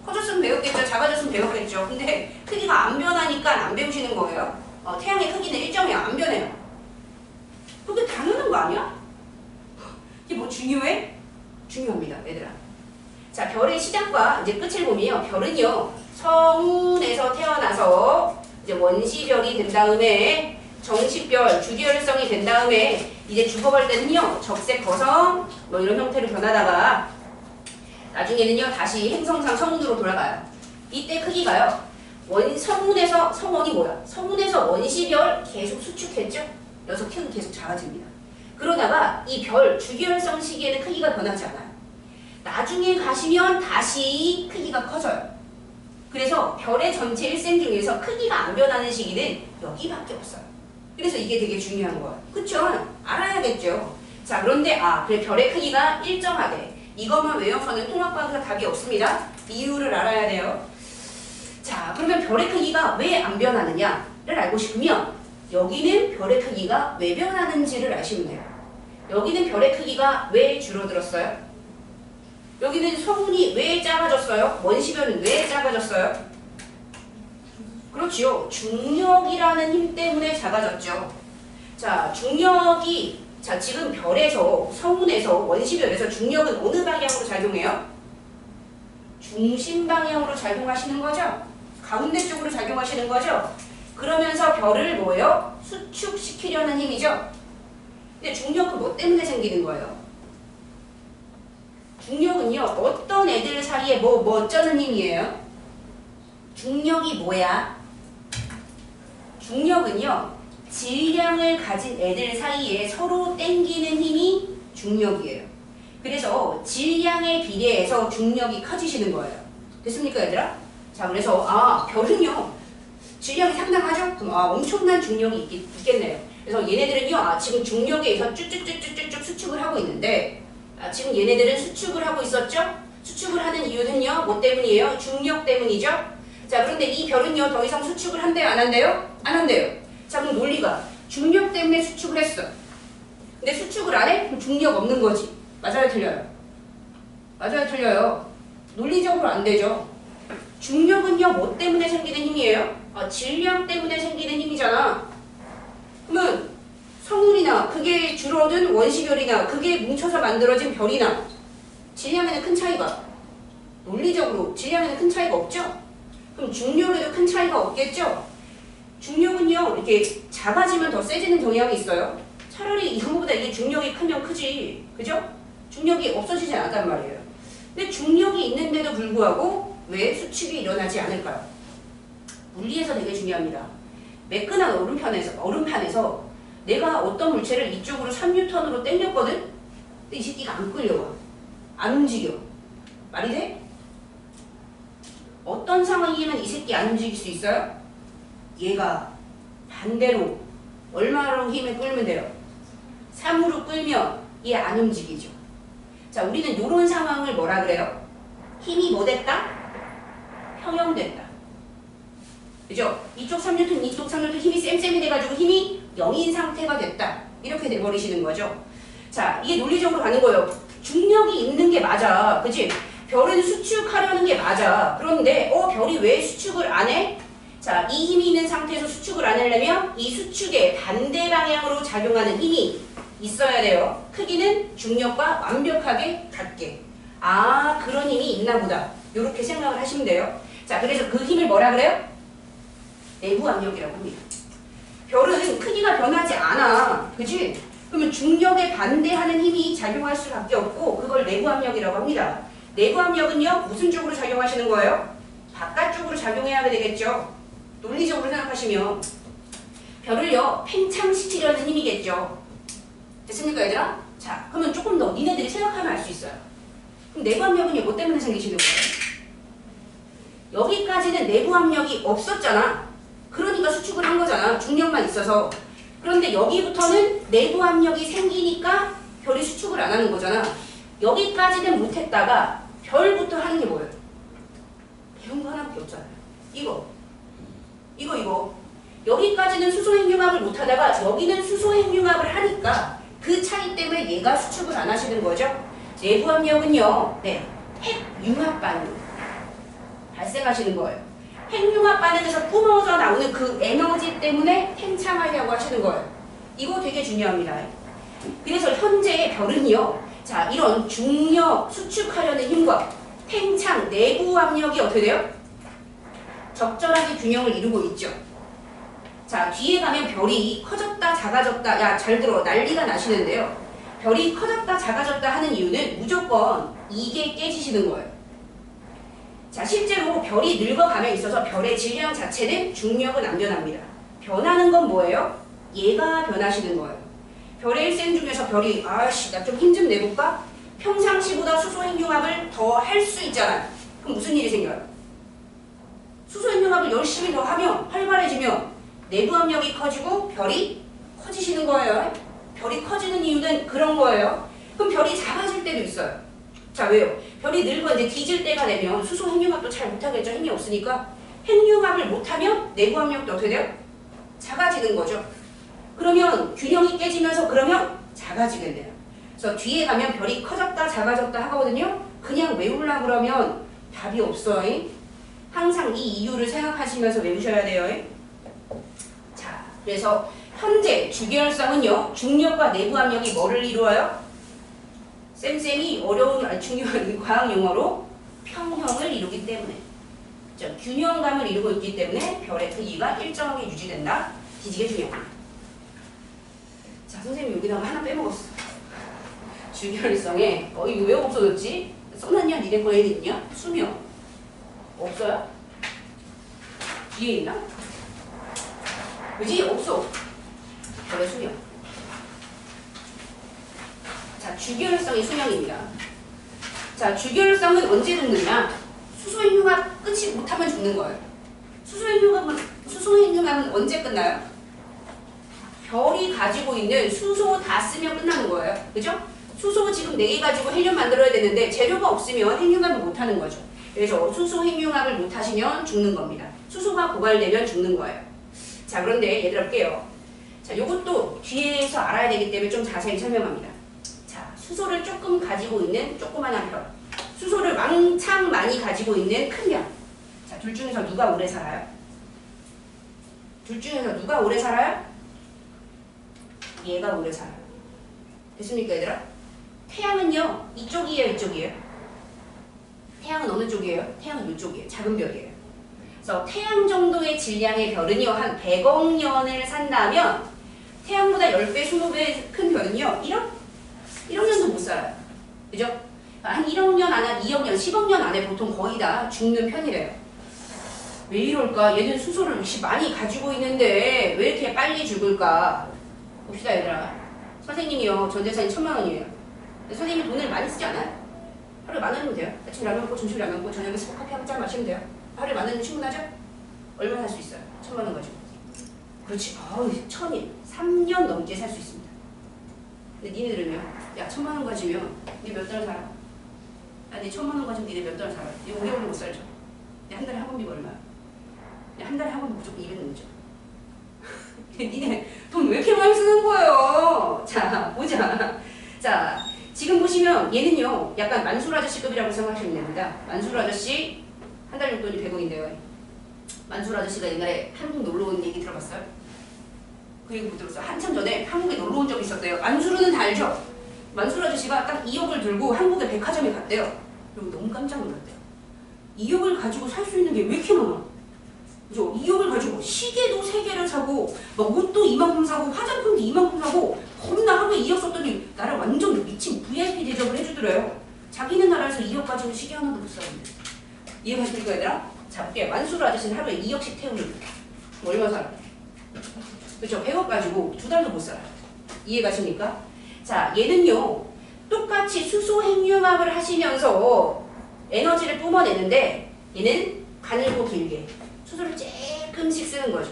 커졌으면 배웠겠죠? 작아졌으면 배웠겠죠? 근데 크기가 안 변하니까 안 배우시는 거예요. 태양의 크기는 일정해요. 안 변해요. 그게 당연한 거 아니야? 이게 뭐 중요해? 중요합니다, 얘들아. 자, 별의 시작과 이제 끝을 보면요. 별은요, 성운에서 태어나서 이제 원시별이 된 다음에 정식별, 주기율성이 된 다음에 이제 죽어갈 때는요, 적색 거성 뭐 이런 형태로 변하다가 나중에는요, 다시 행성상 성운으로 돌아가요. 이때 크기가요, 성운에서, 성원이 뭐야? 성운에서 원시별 계속 수축했죠? 녀석 키는 계속 작아집니다. 그러다가 이 별 주기율성 시기에는 크기가 변하지 않아요. 나중에 가시면 다시 크기가 커져요. 그래서 별의 전체 일생 중에서 크기가 안 변하는 시기는 여기밖에 없어요. 그래서 이게 되게 중요한 거예요. 그쵸? 알아야겠죠. 자, 그런데 그래 별의 크기가 일정하대. 이것만 외워서는 통합과학에서 답이 없습니다. 이유를 알아야 돼요. 자, 그러면 별의 크기가 왜 안 변하느냐를 알고 싶으면 여기는 별의 크기가 왜 변하는지를 아시면 돼요. 여기는 별의 크기가 왜 줄어들었어요? 여기는 성운이 왜 작아졌어요? 원시별은 왜 작아졌어요? 그렇지요. 중력이라는 힘 때문에 작아졌죠. 자, 중력이 지금 별에서, 성운에서, 원시별에서 중력은 어느 방향으로 작용해요? 중심 방향으로 작용하시는 거죠? 가운데 쪽으로 작용하시는 거죠? 그러면서 별을 뭐예요? 수축시키려는 힘이죠? 근데 중력은 뭐 때문에 생기는 거예요? 중력은요, 어떤 애들 사이에 뭐 어쩌는 힘이에요? 중력이 뭐야? 중력은요, 질량을 가진 애들 사이에 서로 땡기는 힘이 중력이에요. 그래서 질량에 비례해서 중력이 커지시는 거예요. 됐습니까, 얘들아? 자, 그래서 별은요, 질량이 상당하죠? 그럼 엄청난 중력이 있겠네요. 그래서 얘네들은요, 지금 중력에 의해서 쭉쭉쭉쭉쭉 수축을 하고 있는데, 지금 얘네들은 수축을 하고 있었죠? 수축을 하는 이유는요, 뭐 때문이에요? 중력 때문이죠? 자, 그런데 이 별은요, 더 이상 수축을 한대요, 안 한대요? 안 한대요. 자, 그럼 논리가 중력 때문에 수축을 했어. 근데 수축을 안 해? 그럼 중력 없는 거지. 맞아요, 틀려요? 맞아요, 틀려요? 논리적으로 안 되죠. 중력은요, 뭐 때문에 생기는 힘이에요? 질량 때문에 생기는 힘이잖아. 그러면 성운이나 그게 줄어든 원시별이나 그게 뭉쳐서 만들어진 별이나 질량에는 큰 차이가, 논리적으로 질량에는 큰 차이가 없죠? 그럼 중력에도 큰 차이가 없겠죠? 중력은요, 이렇게 작아지면 더 세지는 경향이 있어요. 차라리 이거보다 이게 중력이 크면 크지. 그죠? 중력이 없어지지 않았단 말이에요. 근데 중력이 있는데도 불구하고 왜 수축이 일어나지 않을까요? 물리에서 되게 중요합니다. 매끈한 얼음판에서 내가 어떤 물체를 이쪽으로 3N으로 당겼거든? 근데 이 새끼가 안 끌려와. 안 움직여. 말이 돼? 어떤 상황이면 이 새끼 안 움직일 수 있어요? 얘가 반대로 얼마로 힘을 끌면 돼요? 3으로 끌면 얘 안 움직이죠. 자, 우리는 이런 상황을 뭐라 그래요? 힘이 뭐 됐다? 평형됐다. 그죠? 이쪽 3N, 이쪽 3N 힘이 쌤쌤이 돼가지고 힘이 0인 상태가 됐다. 이렇게 돼버리시는 거죠. 자, 이게 논리적으로 가는 거예요. 중력이 있는 게 맞아. 그치? 별은 수축하려는 게 맞아. 그런데 별이 왜 수축을 안 해? 자, 이 힘이 있는 상태에서 수축을 안 하려면 이 수축에 반대 방향으로 작용하는 힘이 있어야 돼요. 크기는 중력과 완벽하게 같게. 그런 힘이 있나 보다. 이렇게 생각을 하시면 돼요. 자, 그래서 그 힘을 뭐라 그래요? 내부 압력이라고 합니다. 별은 크기가 변하지 않아. 그치? 그러면 중력에 반대하는 힘이 작용할 수밖에 없고 그걸 내부 압력이라고 합니다. 내부 압력은요, 무슨 쪽으로 작용하시는 거예요? 바깥쪽으로 작용해야 되겠죠. 논리적으로 생각하시면 별을요, 팽창시키려는 힘이겠죠. 됐습니까, 얘들아? 자, 그러면 조금 더 니네들이 생각하면 알 수 있어요. 그럼 내부 압력은요, 뭐 때문에 생기시는 거예요? 여기까지는 내부 압력이 없었잖아. 그러니까 수축을 한 거잖아. 중력만 있어서. 그런데 여기부터는 내부 압력이 생기니까 별이 수축을 안 하는 거잖아. 여기까지는 못했다가 별부터 하는 게 뭐예요? 배운 거 하나밖에 없잖아요. 이거. 여기까지는 수소행융합을 못하다가 여기는 수소행융합을 하니까 그 차이 때문에 얘가 수축을 안 하시는 거죠. 내부 압력은요. 네, 핵융합 반응 발생하시는 거예요. 핵융합 반응에서 뿜어져 나오는 그 에너지 때문에 팽창하려고 하시는 거예요. 이거 되게 중요합니다. 그래서 현재의 별은요. 자, 이런 중력 수축하려는 힘과 팽창 내부 압력이 어떻게 돼요? 적절하게 균형을 이루고 있죠. 자, 뒤에 가면 별이 커졌다 작아졌다. 야, 잘 들어. 난리가 나시는데요. 별이 커졌다 작아졌다 하는 이유는 무조건 이게 깨지시는 거예요. 자, 실제로 별이 늙어감에 있어서 별의 질량 자체는 중력은 안 변합니다. 변하는 건 뭐예요? 얘가 변하시는 거예요. 별의 일생 중에서 별이 아씨 나 좀 힘 좀 내볼까? 평상시보다 수소행융합을 더 할 수 있잖아요. 그럼 무슨 일이 생겨요? 수소행융합을 열심히 더 하면 활발해지면 내부 압력이 커지고 별이 커지시는 거예요. 별이 커지는 이유는 그런 거예요. 그럼 별이 작아질 때도 있어요. 자, 왜요? 별이 늙어 이제 뒤질 때가 되면 수소 핵융합도 잘 못하겠죠. 힘이 없으니까. 핵융합을 못하면 내부 압력도 어떻게 돼요? 작아지는 거죠. 그러면 균형이 깨지면서 그러면 작아지게 돼요. 그래서 뒤에 가면 별이 커졌다 작아졌다 하거든요. 그냥 외우려고 그러면 답이 없어요. 항상 이 이유를 생각하시면서 외우셔야 돼요. 자, 그래서 현재 주계열성은요. 중력과 내부 압력이 뭐를 이루어요? 쌤이 어려운 중요한 과학 용어로 평형을 이루기 때문에 균형감을 이루고 있기 때문에 별의 크기가 일정하게 유지된다. 뒤지게 중요합니다. 자, 선생님 여기다가 하나 빼먹었어. 주계열성에 이거 왜 없어졌지? 써놨냐? 니네 거에 있냐? 수명 없어요? 뒤에 있나? 그지? 없어. 별의 수명. 자, 주계열성의 수명입니다. 자, 주계열성은 언제 죽느냐? 수소행융합 끝이 못하면 죽는 거예요. 수소행융합은 언제 끝나요? 별이 가지고 있는 수소 다 쓰면 끝나는 거예요. 그죠? 수소 지금 4개 가지고 헬륨 만들어야 되는데 재료가 없으면 핵융합을 못하는 거죠. 그래서 수소 핵융합을 못하시면 죽는 겁니다. 수소가 고갈되면 죽는 거예요. 자, 그런데 얘들아 볼게요. 자, 요것도 뒤에서 알아야 되기 때문에 좀 자세히 설명합니다. 자, 수소를 조금 가지고 있는 조그만한 별, 수소를 왕창 많이 가지고 있는 큰 별. 자, 둘 중에서 누가 오래 살아요? 둘 중에서 누가 오래 살아요? 얘가 오래 살아요. 됐습니까, 얘들아? 태양은요, 이쪽이에요, 이쪽이에요? 태양은 어느 쪽이에요? 태양은 이쪽이에요. 작은 별이에요. 그래서 태양 정도의 질량의 별은요, 한 100억 년을 산다면 태양보다 10배, 20배 큰 별은요, 1억 년도 못 살아요. 그죠? 한 1억 년 안에, 2억 년, 10억 년 안에 보통 거의 다 죽는 편이래요. 왜 이럴까? 얘는 수소를 많이 가지고 있는데 왜 이렇게 빨리 죽을까? 봅시다, 얘들아. 선생님이요, 전 재산이 1000만 원이에요. 근데 선생님이 돈을 많이 쓰지 않아요? 하루에 10,000원이면 돼요. 아침 라면 먹고 점심 라면 먹고 저녁에 스포커피 한 잔 마시면 돼요. 하루에 10,000원이면 충분하죠? 얼마나 살 수 있어요? 1000만 원 가지고. 그렇지. 아우, 1000일. 3년 넘게 살 수 있습니다. 근데 니네들은요? 야, 1000만 원 가지면 니 몇 달 살아? 야, 니 1000만 원 가지면 니네 몇 달 살아? 니 5개월 못 살죠? 니 한 달에 학원비가 얼마야? 니 한 달에 학원비 무조건 200 넘죠? 니네 돈 왜 이렇게 많이 쓰는 거예요? 자, 보자. 자, 지금 보시면 얘는요, 약간 만수르 아저씨급이라고 생각하시면 됩니다. 만수르 아저씨 한 달 용돈이 100원인데요. 만수르 아저씨가 옛날에 한국 놀러 온 얘기 들어봤어요? 그 얘기 못 들었어요. 한참 전에 한국에 놀러 온 적이 있었대요. 만수르는 다 알죠? 만수르 아저씨가 딱 2억을 들고 한국의 백화점에 갔대요. 그리고 너무 깜짝 놀랐대요. 2억을 가지고 살 수 있는 게 왜 이렇게 많아? 그죠? 2억을 가지고 시계도 3개를 사고 막 옷도 이만큼 사고 화장품도 이만큼 사고 겁나 하루에 2억 썼더니 나를 완전 미친 VIP 대접을 해주더래요. 자기는 나라에서 2억 가지고 시계 하나도 못 사는데. 이해가십니까, 얘들아? 자, 볼게요. 만수르 아저씨는 하루에 2억씩 태우는 얼마 살아? 그렇죠? 100억 가지고 2달도 못 살아요. 이해가십니까? 자, 얘는요, 똑같이 수소 핵융합을 하시면서 에너지를 뿜어내는데 얘는 가늘고 길게 수소를 조금씩 쓰는 거죠.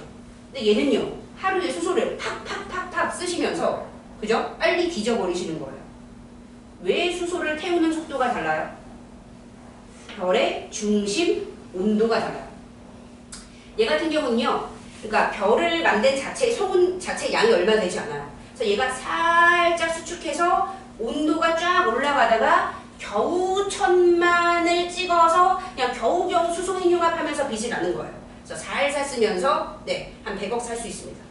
근데 얘는요, 하루에 수소를 팍팍팍팍 쓰시면서, 그죠? 빨리 뒤져버리시는 거예요. 왜 수소를 태우는 속도가 달라요? 별의 중심 온도가 달라요. 얘 같은 경우는요. 그러니까 별을 만든 성분 자체 양이 얼마 되지 않아요. 그래서 얘가 살짝 수축해서 온도가 쫙 올라가다가 겨우 1000만을 찍어서 그냥 겨우겨우 수소 핵융합하면서 빛이 나는 거예요. 그래서 살살 쓰면서 한 100억 살 수 있습니다.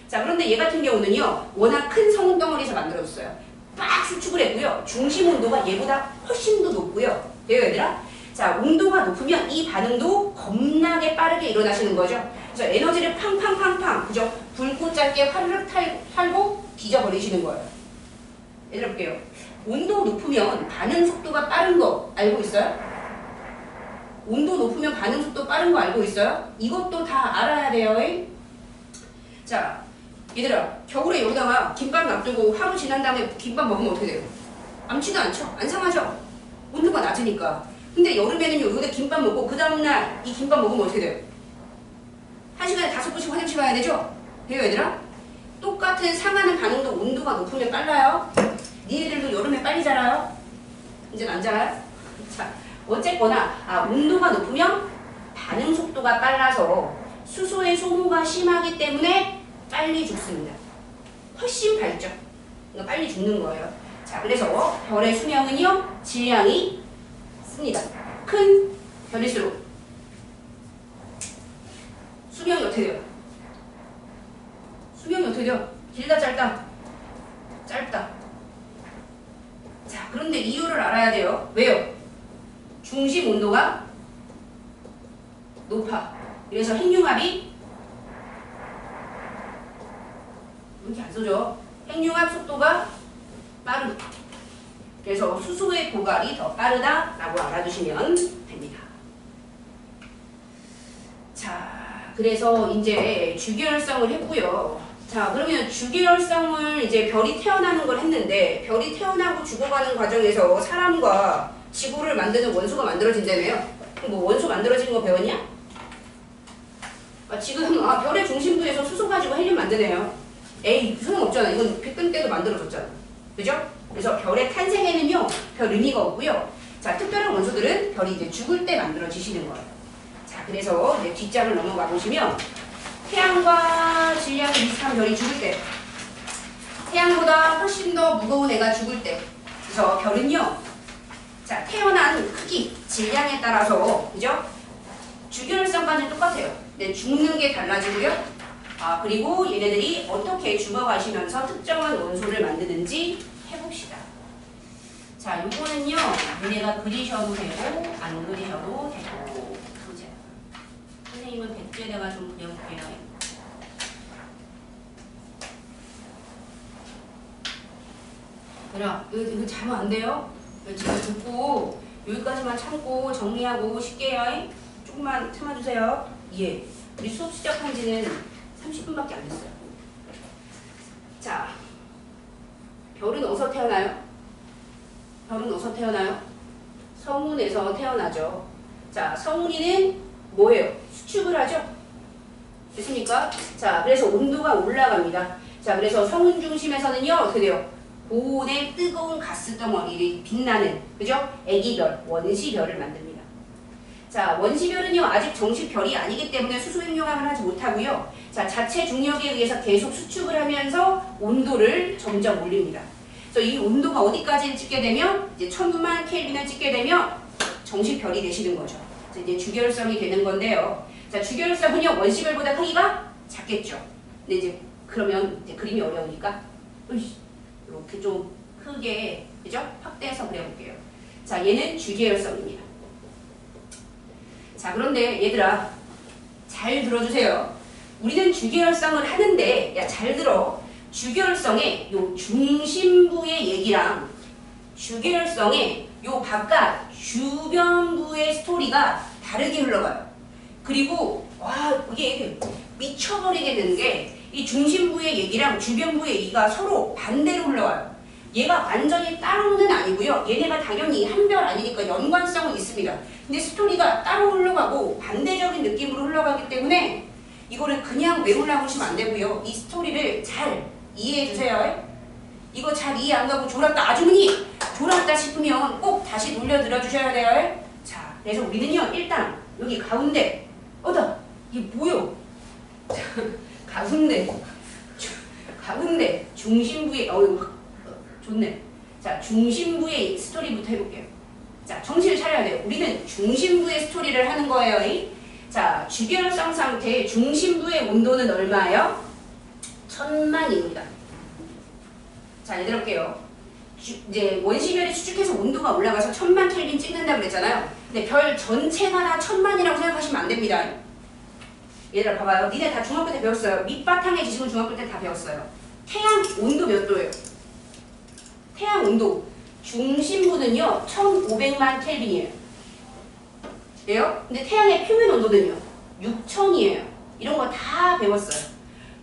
자, 그런데 얘 같은 경우는요. 워낙 큰 성운 덩어리에서 만들어졌어요. 빡 수축을 했고요. 중심 온도가 얘보다 훨씬 더 높고요. 돼요, 얘들아? 자, 온도가 높으면 이 반응도 겁나게 빠르게 일어나시는 거죠. 그래서 에너지를 팡팡팡팡, 그죠? 붉고 짧게 화르륵 탈고 뒤져버리시는 거예요. 얘들아 볼게요. 온도 높으면 반응 속도가 빠른 거 알고 있어요? 온도 높으면 반응 속도 빠른 거 알고 있어요? 이것도 다 알아야 돼요. 자, 얘들아, 겨울에 여기다가 김밥 놔두고 하루 지난 다음에 김밥 먹으면 어떻게 돼요? 암치도 않죠? 안 상하죠? 온도가 낮으니까. 근데 여름에는요, 여기다 김밥 먹고 그 다음날 이 김밥 먹으면 어떻게 돼요? 1시간에 5번씩 화장실 가야 되죠? 돼요, 얘들아? 똑같은 상하는 반응도 온도가 높으면 빨라요. 니네들도 여름에 빨리 자라요? 이제는 안 자라요? 자, 어쨌거나 온도가 높으면 반응 속도가 빨라서 수소의 소모가 심하기 때문에 빨리 죽습니다. 훨씬 밝죠? 그러니까 빨리 죽는 거예요. 자, 그래서 별의 수명은요, 질량이 씁니다. 큰 별일수록 수명이 어떻게 돼요? 수명이 어떻게 돼요? 길다, 짧다? 짧다. 자, 그런데 이유를 알아야 돼요. 왜요? 중심 온도가 높아. 그래서 핵융합이 이렇게 안 써져. 핵융합 속도가 빠르다. 그래서 수소의 고갈이 더 빠르다라고 알아두시면 됩니다. 자, 그래서 이제 주계열성을 했고요. 자, 그러면 주계열성을 이제 별이 태어나는 걸 했는데 별이 태어나고 죽어가는 과정에서 사람과 지구를 만드는 원소가 만들어진다며요. 뭐 원소 만들어지는 거 배웠냐? 지금 별의 중심부에서 수소 가지고 헬륨 만드네요. 에이, 소용없잖아. 이건 빅뱅 때도 만들어졌잖아. 그죠? 그래서 별의 탄생에는요, 별 의미가 없고요. 자, 특별한 원소들은 별이 이제 죽을 때 만들어지시는 거예요. 자, 그래서 이제 뒷장을 넘어가 보시면 태양과 질량이 비슷한 별이 죽을 때, 태양보다 훨씬 더 무거운 애가 죽을 때, 그래서 별은요, 자, 태어난 크기, 질량에 따라서, 그죠? 주계열성까지는 똑같아요. 근데 죽는 게 달라지고요. 그리고 얘네들이 어떻게 죽어가시면서 특정한 원소를 만드는지 해봅시다. 자, 요거는요, 얘네가 그리셔도 되고, 안 그리셔도 되고, 보자. 선생님은 백지에다가 좀 그려볼게요. 얘들아, 이거 자면 안 돼요? 지금 듣고, 여기까지만 참고, 정리하고, 쉽게 해요. 조금만 참아주세요. 예. 우리 수업 시작한 지는 30분밖에 안 됐어요. 자, 별은 어디서 태어나요? 별은 어디서 태어나요? 성운에서 태어나죠. 자, 성운이는 뭐예요? 수축을 하죠? 됐습니까? 자, 그래서 온도가 올라갑니다. 자, 그래서 성운 중심에서는요, 어떻게 돼요? 고온의 뜨거운 가스 덩어리를 빛나는, 그죠? 애기별, 원시별을 만듭니다. 자, 원시별은요, 아직 정식 별이 아니기 때문에 수소 핵융합을 하지 못하고요. 자, 자체 중력에 의해서 계속 수축을 하면서 온도를 점점 올립니다. 그래서 이 온도가 어디까지 찍게 되면 이제 1000만 켈빈을 찍게 되면 정식 별이 되시는 거죠. 그래서 이제 주계열성이 되는 건데요. 자, 주계열성은요, 원시별보다 크기가 작겠죠. 근데 이제 그러면 이제 그림이 어려우니까 이렇게 좀 크게, 그죠? 확대해서 그려볼게요. 자, 얘는 주계열성입니다. 자, 그런데 얘들아, 잘 들어주세요. 우리는 주계열성을 하는데, 야, 잘 들어. 주계열성의 요 중심부의 얘기랑 주계열성의 요 바깥 주변부의 스토리가 다르게 흘러가요. 그리고 와, 이게 미쳐버리게 되는 게 이 중심부의 얘기랑 주변부의 얘기가 서로 반대로 흘러가요. 얘가 완전히 따로는 아니고요. 얘네가 당연히 한 별 아니니까 연관성은 있습니다. 근데 스토리가 따로 흘러가고 반대적인 느낌으로 흘러가기 때문에 이거를 그냥 외우려고 하시면 안 되고요. 이 스토리를 잘 이해해 주세요. 이거 잘 이해 안 가고 졸았다 아주머니 올라가다 싶으면 꼭 다시 돌려들어 주셔야 돼요. 자, 그래서 우리는요, 일단 여기 가운데, 이게 뭐요? 가운데 중심부에 좋네. 자, 중심부의 스토리부터 해볼게요. 자, 정신을 차려야 돼요. 우리는 중심부의 스토리를 하는 거예요. 자, 주결성 상태의 중심부의 온도는 얼마예요? 1000만입니다. 자, 얘들아 볼게요. 이제 원시별이 수축해서 온도가 올라가서 1000만 켈빈 찍는다고 그랬잖아요. 근데 별 전체가 다 1000만이라고 생각하시면 안 됩니다. 얘들아 봐봐요. 니네 다 중학교 때 배웠어요. 밑바탕의 지식은 중학교 때 다 배웠어요. 태양 온도 몇 도예요? 태양 온도 중심부는요 1500만 켈빈이에요. 예요? 근데 태양의 표면 온도는요 6000이에요. 이런 거 다 배웠어요.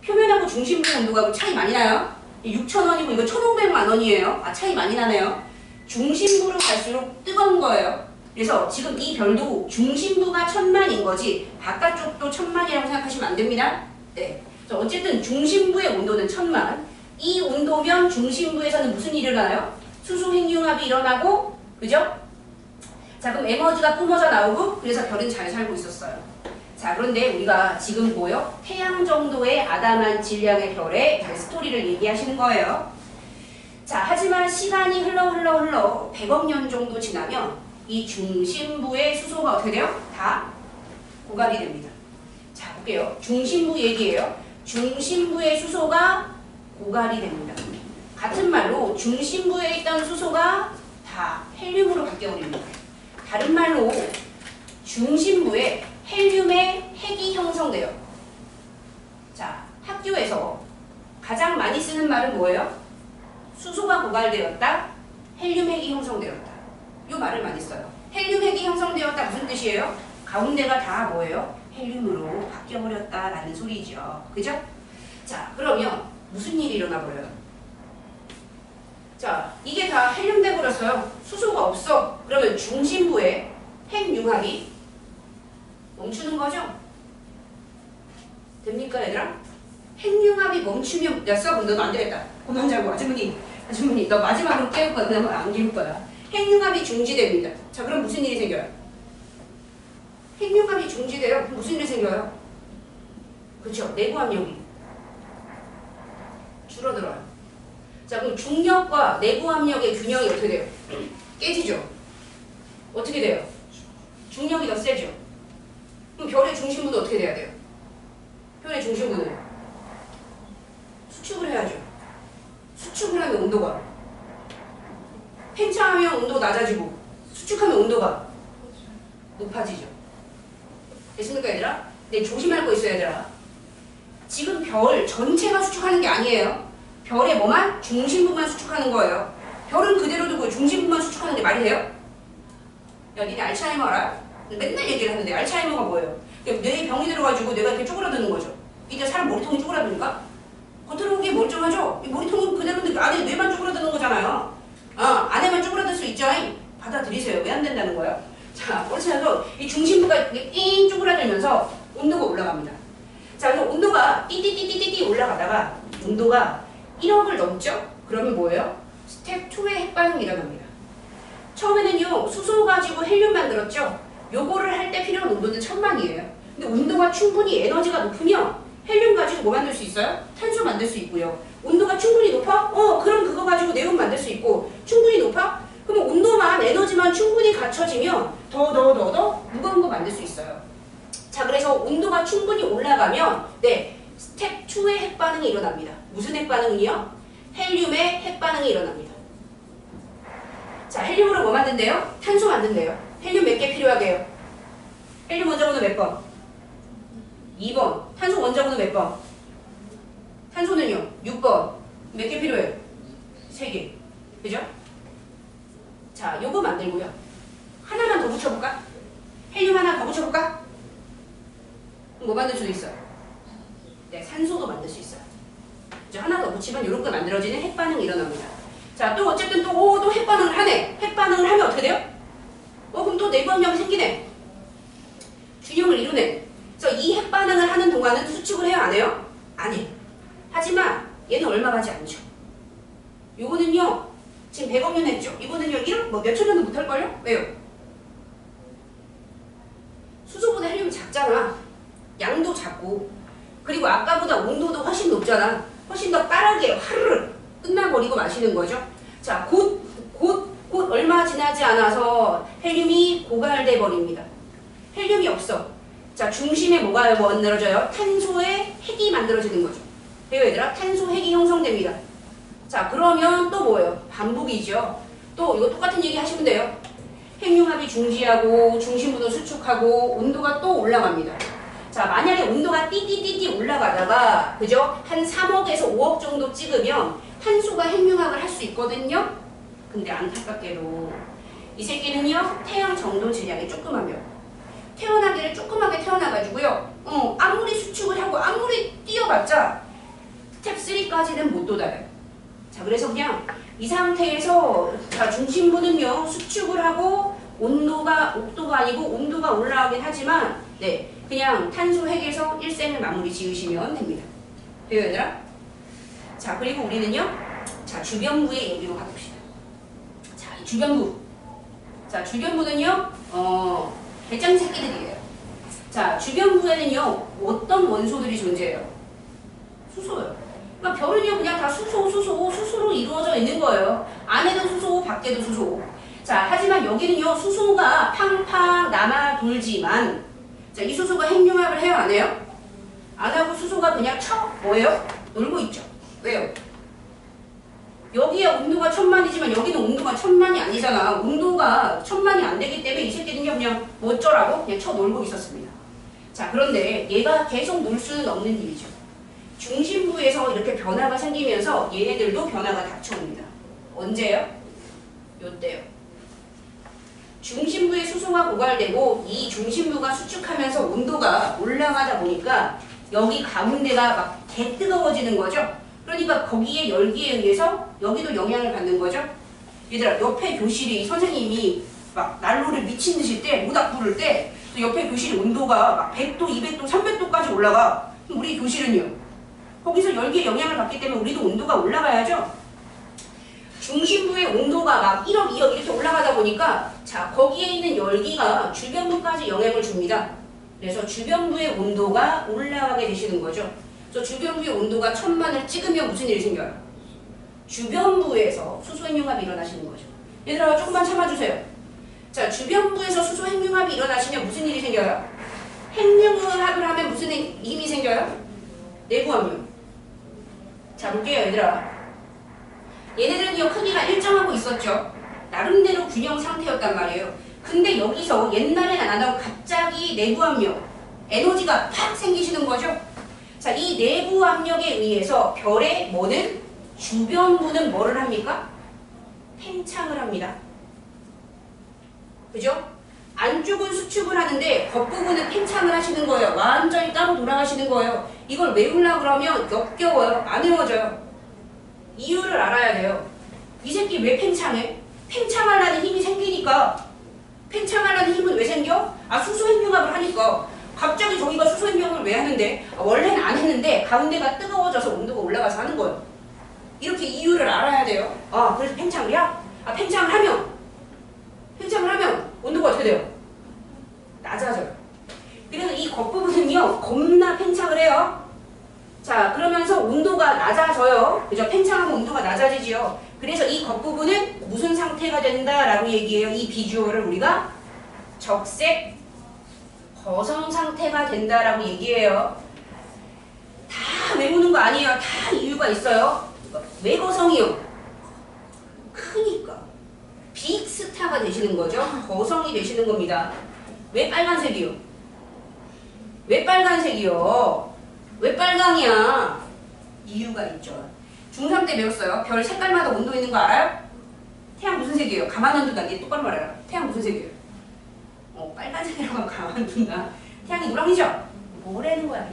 표면하고 중심부 온도가 차이 많이 나요? 6,000원이고 이거 1,500만 원이에요. 아, 차이 많이 나네요. 중심부로 갈수록 뜨거운 거예요. 그래서 지금 이 별도 중심부가 1000만인 거지 바깥쪽도 1000만이라고 생각하시면 안 됩니다. 네. 어쨌든 중심부의 온도는 1000만. 이 온도면 중심부에서는 무슨 일이 일어나요? 수소 핵융합이 일어나고, 그죠? 자, 그럼 에너지가 뿜어져 나오고, 그래서 별은 잘 살고 있었어요. 자, 그런데 우리가 지금 뭐요? 태양 정도의 아담한 질량의 별의 스토리를 얘기하시는 거예요. 자, 하지만 시간이 흘러 100억 년 정도 지나면 이 중심부의 수소가 어떻게 돼요? 다 고갈이 됩니다. 자, 볼게요. 중심부 얘기예요. 중심부의 수소가 고갈이 됩니다. 같은 말로 중심부에 있던 수소가 다 헬륨으로 바뀌어버립니다. 다른 말로 중심부에 헬륨의 핵이 형성돼요. 자, 학교에서 가장 많이 쓰는 말은 뭐예요? 수소가 고갈되었다, 헬륨 핵이 형성되었다. 이 말을 많이 써요. 헬륨 핵이 형성되었다 무슨 뜻이에요? 가운데가 다 뭐예요? 헬륨으로 바뀌어버렸다라는 소리죠. 그죠? 자, 그러면 무슨 일이 일어나 버려요? 자, 이게 다 헬륨 돼버렸어요. 수소가 없어. 그러면 중심부에 핵융합이 멈추는 거죠? 됩니까, 얘들아? 핵융합이 멈추면, 야, 써, 그럼 너는 안 되겠다. 그만 자고, 아주머니, 너 마지막으로 깨울 거야. 그냥 안 깨울 거야. 핵융합이 중지됩니다. 자, 그럼 무슨 일이 생겨요? 핵융합이 중지돼요. 그럼 무슨 일이 생겨요? 그렇죠. 내부 압력이 줄어들어요. 자, 그럼 중력과 내부 압력의 균형이 어떻게 돼요? 깨지죠. 어떻게 돼요? 중력이 더 세죠. 그럼 별의 중심부는 어떻게 돼야 돼요? 별의 중심부는 수축을 해야죠. 수축을 하면 온도가 팽창하면 온도가 낮아지고 수축하면 온도가 높아지죠. 됐습니까, 얘들아? 네, 조심할 거 있어요, 얘들아. 지금 별 전체가 수축하는 게 아니에요. 별의 뭐만? 중심부만 수축하는 거예요. 별은 그대로 두고 중심부만 수축하는 게 말이 돼요? 야, 니네 알츠하이머 알아? 맨날 얘기를 하는데 알츠하이머가 뭐예요? 뇌에 병이 들어가지고 뇌가 이렇게 쪼그라드는 거죠. 이제 사람 머리통이 쪼그라드니까? 겉으로 보기에 멀쩡하죠? 이 머리통은 그대로인데 안에 뇌만 쪼그라드는 거잖아요. 안에만 쪼그라들 수 있죠? 받아들이세요. 왜 안 된다는 거예요? 자, 그렇지 않아도 이 중심부가 띵 쪼그라들면서 온도가 올라갑니다. 자, 그래서 온도가 띠띠띠띠띠 올라가다가 온도가 1억을 넘죠? 그러면 뭐예요? 스텝 2의 핵반응이 일어납니다. 처음에는요, 수소 가지고 헬륨 만들었죠? 요거를 할 때 필요한 온도는 1000만이에요. 근데 온도가 충분히 에너지가 높으면 헬륨 가지고 뭐 만들 수 있어요? 탄소 만들 수 있고요. 온도가 충분히 높아? 그럼 그거 가지고 네온 만들 수 있고. 충분히 높아? 그럼 온도만, 에너지만 충분히 갖춰지면 더 무거운 거 만들 수 있어요. 자, 그래서 온도가 충분히 올라가면 스텝 2의 핵반응이 일어납니다. 무슨 핵반응이요? 헬륨의 핵반응이 일어납니다. 자, 헬륨으로 뭐 만든대요? 탄소 만든대요. 헬륨 몇 개 필요하게요? 헬륨 원자번호 몇 번? 2번. 탄소 원자번호 몇 번? 탄소는요? 6번. 몇 개 필요해요? 3개. 그죠? 자, 요거 만들고요. 하나만 더 붙여볼까? 헬륨 하나 더 붙여볼까? 그럼 뭐 만들 수도 있어요? 네, 산소도 만들 수 있어요. 그죠? 하나 더 붙이면 이렇게 만들어지는 핵반응이 일어납니다. 자, 또 어쨌든 또 핵반응을 하네. 핵반응을 하면 어떻게 돼요? 그럼 또 내부 압력이 생기네. 균형을 이루네. 그래서 이 핵반응을 하는 동안은 수축을 해요, 안 해요? 안 해요. 하지만 얘는 얼마 가지 않죠. 요거는요, 지금 100억 년 했죠? 이거는요 1억 뭐 몇천 년도 못할걸요? 왜요? 수소보다 헬륨이 작잖아. 양도 작고 그리고 아까보다 온도도 훨씬 높잖아. 훨씬 더 빠르게 하르르 끝나버리고 마시는 거죠. 자, 곧 얼마 지나지 않아서 헬륨이 고갈돼 버립니다. 헬륨이 없어. 자, 중심에 뭐가 만들어져요? 탄소의 핵이 만들어지는 거죠. 그래요, 얘들아? 탄소 핵이 형성됩니다. 자, 그러면 또 뭐예요? 반복이죠. 또 이거 똑같은 얘기 하시면 돼요. 핵융합이 중지하고 중심부도 수축하고 온도가 또 올라갑니다. 자, 만약에 온도가 띠띠띠띠 올라가다가 그죠? 한 3억에서 5억 정도 찍으면 탄소가 핵융합을 할 수 있거든요. 근데 안타깝게도 이 새끼는요 태양 정도 질량이 조그마며 태어나기를 조그맣게 태어나가지고요 아무리 수축을 하고 아무리 뛰어봤자 스텝 3까지는 못 도달해요. 자, 그래서 그냥 이 상태에서 자, 중심부는요 수축을 하고 옥도가 아니고 온도가 올라가긴 하지만 네, 그냥 탄소 핵에서 일생을 마무리 지으시면 됩니다. 돼요, 얘들아? 자, 그리고 우리는요 자, 주변부의 얘기로 가봅시다. 자, 이 주변부. 자, 주변부는요 배짱 새끼들이에요. 자, 주변부에는요 어떤 원소들이 존재해요? 수소요. 그러니까 별은요 그냥 다 수소로 이루어져 있는 거예요. 안에도 수소, 밖에도 수소. 자, 하지만 여기는요 수소가 팡팡 남아 돌지만 자, 이 수소가 핵융합을 해요, 안 해요? 안 하고 수소가 그냥 뭐예요? 놀고 있죠. 왜요? 여기에 온도가 1000만이지만 여기는 온도가 1000만이 아니잖아. 온도가 1000만이 안 되기 때문에 이 새끼는요 그냥 뭐 어쩌라고? 그냥 놀고 있었습니다. 자, 그런데 얘가 계속 놀 수는 없는 일이죠. 중심부에서 이렇게 변화가 생기면서 얘네들도 변화가 닥쳐옵니다. 언제요? 요때요. 중심부에 수소가 고갈되고 이 중심부가 수축하면서 온도가 올라가다 보니까 여기 가운데가 막 개뜨거워지는 거죠. 그러니까 거기에 열기에 의해서 여기도 영향을 받는 거죠. 얘들아, 옆에 교실이 선생님이 막 난로를 미친 듯이 때 모닥 부를 때 또 옆에 교실이 온도가 막 100도, 200도, 300도까지 올라가. 그럼 우리 교실은요? 거기서 열기에 영향을 받기 때문에 우리도 온도가 올라가야죠. 중심부의 온도가 막 1억, 2억 이렇게 올라가다 보니까 자, 거기에 있는 열기가 주변부까지 영향을 줍니다. 그래서 주변부의 온도가 올라가게 되시는 거죠. 그래서 주변부의 온도가 1000만을 찍으면 무슨 일이 생겨요? 주변부에서 수소 핵융합이 일어나시는 거죠. 얘들아, 조금만 참아주세요. 자, 주변부에서 수소 핵융합이 일어나시면 무슨 일이 생겨요? 핵융합을 하면 무슨 힘이 생겨요? 내부 압력. 자, 볼게요, 얘들아. 얘네들은요 크기가 일정하고 있었죠. 나름대로 균형 상태였단 말이에요. 근데 여기서 옛날엔 안 하던 갑자기 내부 압력, 에너지가 팍 생기시는 거죠. 자, 이 내부 압력에 의해서 별의 뭐는 주변부는 뭐를 합니까? 팽창을 합니다. 그죠? 안쪽은 수축을 하는데 겉부분은 팽창을 하시는 거예요. 완전히 따로 돌아가시는 거예요. 이걸 외우려고 그러면 역겨워요. 안 외워져요. 이유를 알아야 돼요. 이 새끼 왜 팽창해? 팽창하려는 힘이 생기니까. 팽창하려는 힘은 왜 생겨? 아, 수소 핵융합을 하니까. 갑자기 저기가 수소 핵융합을 왜 하는데? 원래는 안 했는데 가운데가 뜨거워져서 온도가 올라가서 하는 거예요. 이렇게 이유를 알아야 돼요. 아, 그래서 팽창이야? 아, 팽창을 하면 온도가 어떻게 돼요? 낮아져요. 그래서 이 겉부분은요 겁나 팽창을 해요. 자, 그러면서 온도가 낮아져요. 그죠? 팽창하면 온도가 낮아지지요. 그래서 이 겉부분은 무슨 상태가 된다라고 얘기해요. 이 비주얼을 우리가 적색 거성 상태가 된다라고 얘기해요. 다 외우는 거 아니에요. 다 이유가 있어요. 왜 거성이요? 크니까. 빅스타가 되시는 거죠. 거성이 되시는 겁니다. 왜 빨간색이요? 왜 빨간색이요? 왜 빨강이야? 이유가 있죠. 중3 때 배웠어요. 별 색깔마다 온도 있는 거 알아요? 태양 무슨 색이에요? 가만 안 둔다. 얘 똑바로 말해라. 태양 무슨 색이에요? 빨간색이라고 하면 가만 안 둔다. 태양이 노랑이죠? 뭐라는 거야?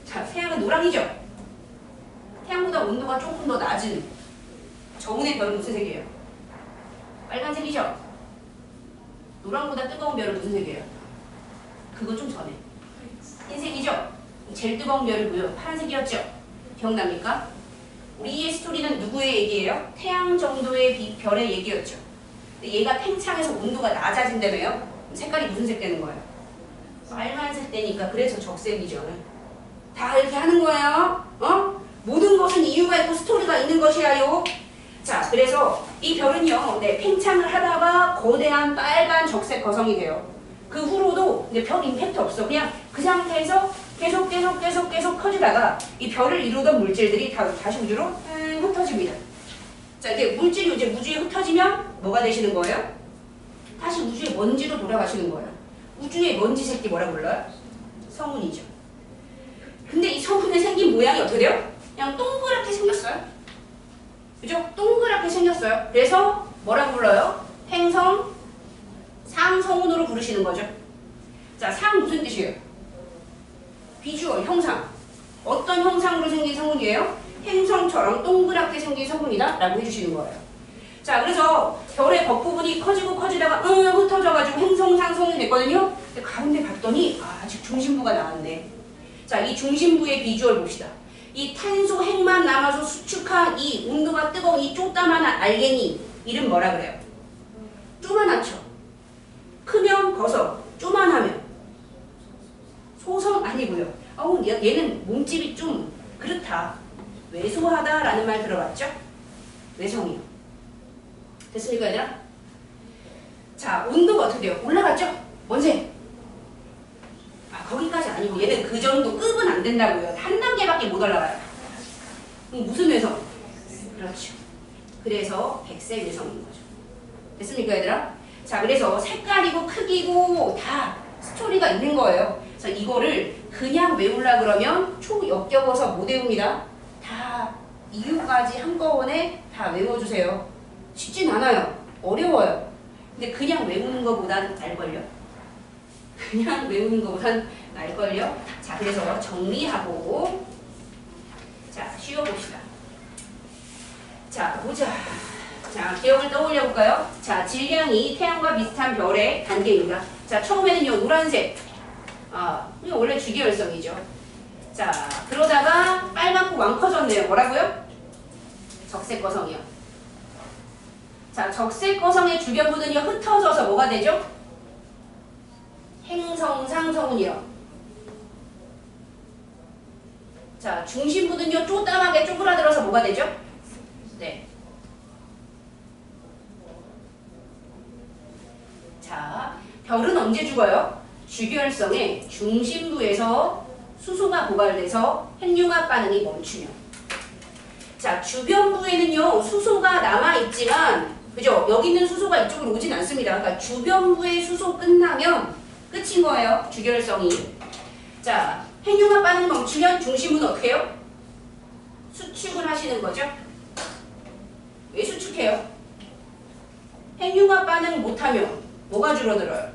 자, 태양은 노랑이죠? 태양보다 온도가 조금 더 낮은 저온의 별은 무슨 색이에요? 빨간색이죠? 노랑보다 뜨거운 별은 무슨 색이에요? 그거 좀 전에. 흰색이죠? 제일 뜨거운 별이고요. 파란색이었죠? 기억납니까? 우리의 스토리는 누구의 얘기예요? 태양 정도의 별의 얘기였죠. 근데 얘가 팽창해서 온도가 낮아진다며요? 그럼 색깔이 무슨 색 되는 거예요? 빨간색 되니까 그래서 적색이죠. 다 이렇게 하는 거예요. 모든 것은 이유가 있고 스토리가 있는 것이야요. 자, 그래서 이 별은요, 팽창을 하다가 거대한 빨간 적색 거성이 돼요. 그 후로도 이제 별 임팩트 없어. 그냥 그 상태에서 계속 커지다가 이 별을 이루던 물질들이 다시 우주로 흩어집니다. 자, 이렇게 물질이 이제 우주에 흩어지면 뭐가 되시는 거예요? 다시 우주의 먼지로 돌아가시는 거예요. 우주의 먼지 새끼 뭐라 불러요? 성운이죠. 근데 이 성운의 생긴 모양이 어떻게 돼요? 그냥 동그랗게 생겼어요. 그죠? 동그랗게 생겼어요. 그래서 뭐라 불러요? 행성 상성운으로 부르시는 거죠. 자, 상 무슨 뜻이에요? 비주얼, 형상. 어떤 형상으로 생긴 성운이에요? 행성처럼 동그랗게 생긴 성운이다 라고 해주시는 거예요. 자, 그래서 별의 겉부분이 커지다가 흩어져가지고 행성 상성운이 됐거든요. 근데 가운데 봤더니 아직 중심부가 나왔네. 자, 이 중심부의 비주얼 봅시다. 이 탄소 핵만 남아서 수축한 이 온도가 뜨거운 이 쪼따만한 알갱이 이름 뭐라 그래요? 쪼만하죠. 크면 거성, 쪼만하면 소성 아니고요. 얘는 몸집이 좀 그렇다. 왜소하다라는 말 들어봤죠? 외성이요. 됐습니까, 얘들아? 자, 온도가 어떻게 돼요? 올라갔죠? 뭔색? 거기까지 아니고 얘는 그 정도 급은 안 된다고요. 한 단계밖에 못 올라가요. 무슨 외성? 그렇죠. 그래서 백색 외성인 거죠. 됐습니까, 얘들아? 자, 그래서 색깔이고 크기고 다 스토리가 있는 거예요. 그래서 이거를 그냥 외우려 그러면 초역겨워서 못 외웁니다. 다 이유까지 한꺼번에 다 외워주세요. 쉽진 않아요. 어려워요. 근데 그냥 외우는 것보단 날걸요. 그냥 외우는 것보단 날걸요. 자, 그래서 정리하고 자, 쉬어봅시다. 자, 보자. 자, 기억을 떠올려 볼까요? 자, 질량이 태양과 비슷한 별의 단계입니다. 자, 처음에는요, 노란색. 이거 원래 주기율성이죠. 자, 그러다가 빨갛고 왕 커졌네요. 뭐라고요? 적색 거성이요. 자, 적색 거성의 주변부는요, 흩어져서 뭐가 되죠? 행성상성운이요. 자, 중심부는요, 쪼담하게 쪼그라들어서 뭐가 되죠? 네. 자, 별은 언제 죽어요? 주결성의 중심부에서 수소가 고갈돼서 핵융합 반응이 멈추면. 자, 주변부에는요, 수소가 남아있지만, 그죠? 여기 있는 수소가 이쪽으로 오진 않습니다. 그러니까 주변부의 수소 끝나면 끝인 거예요. 주결성이. 자, 핵융합 반응 멈추면 중심부는 어떻게 해요? 수축을 하시는 거죠. 왜 수축해요? 핵융합 반응 못하면 뭐가 줄어들어요?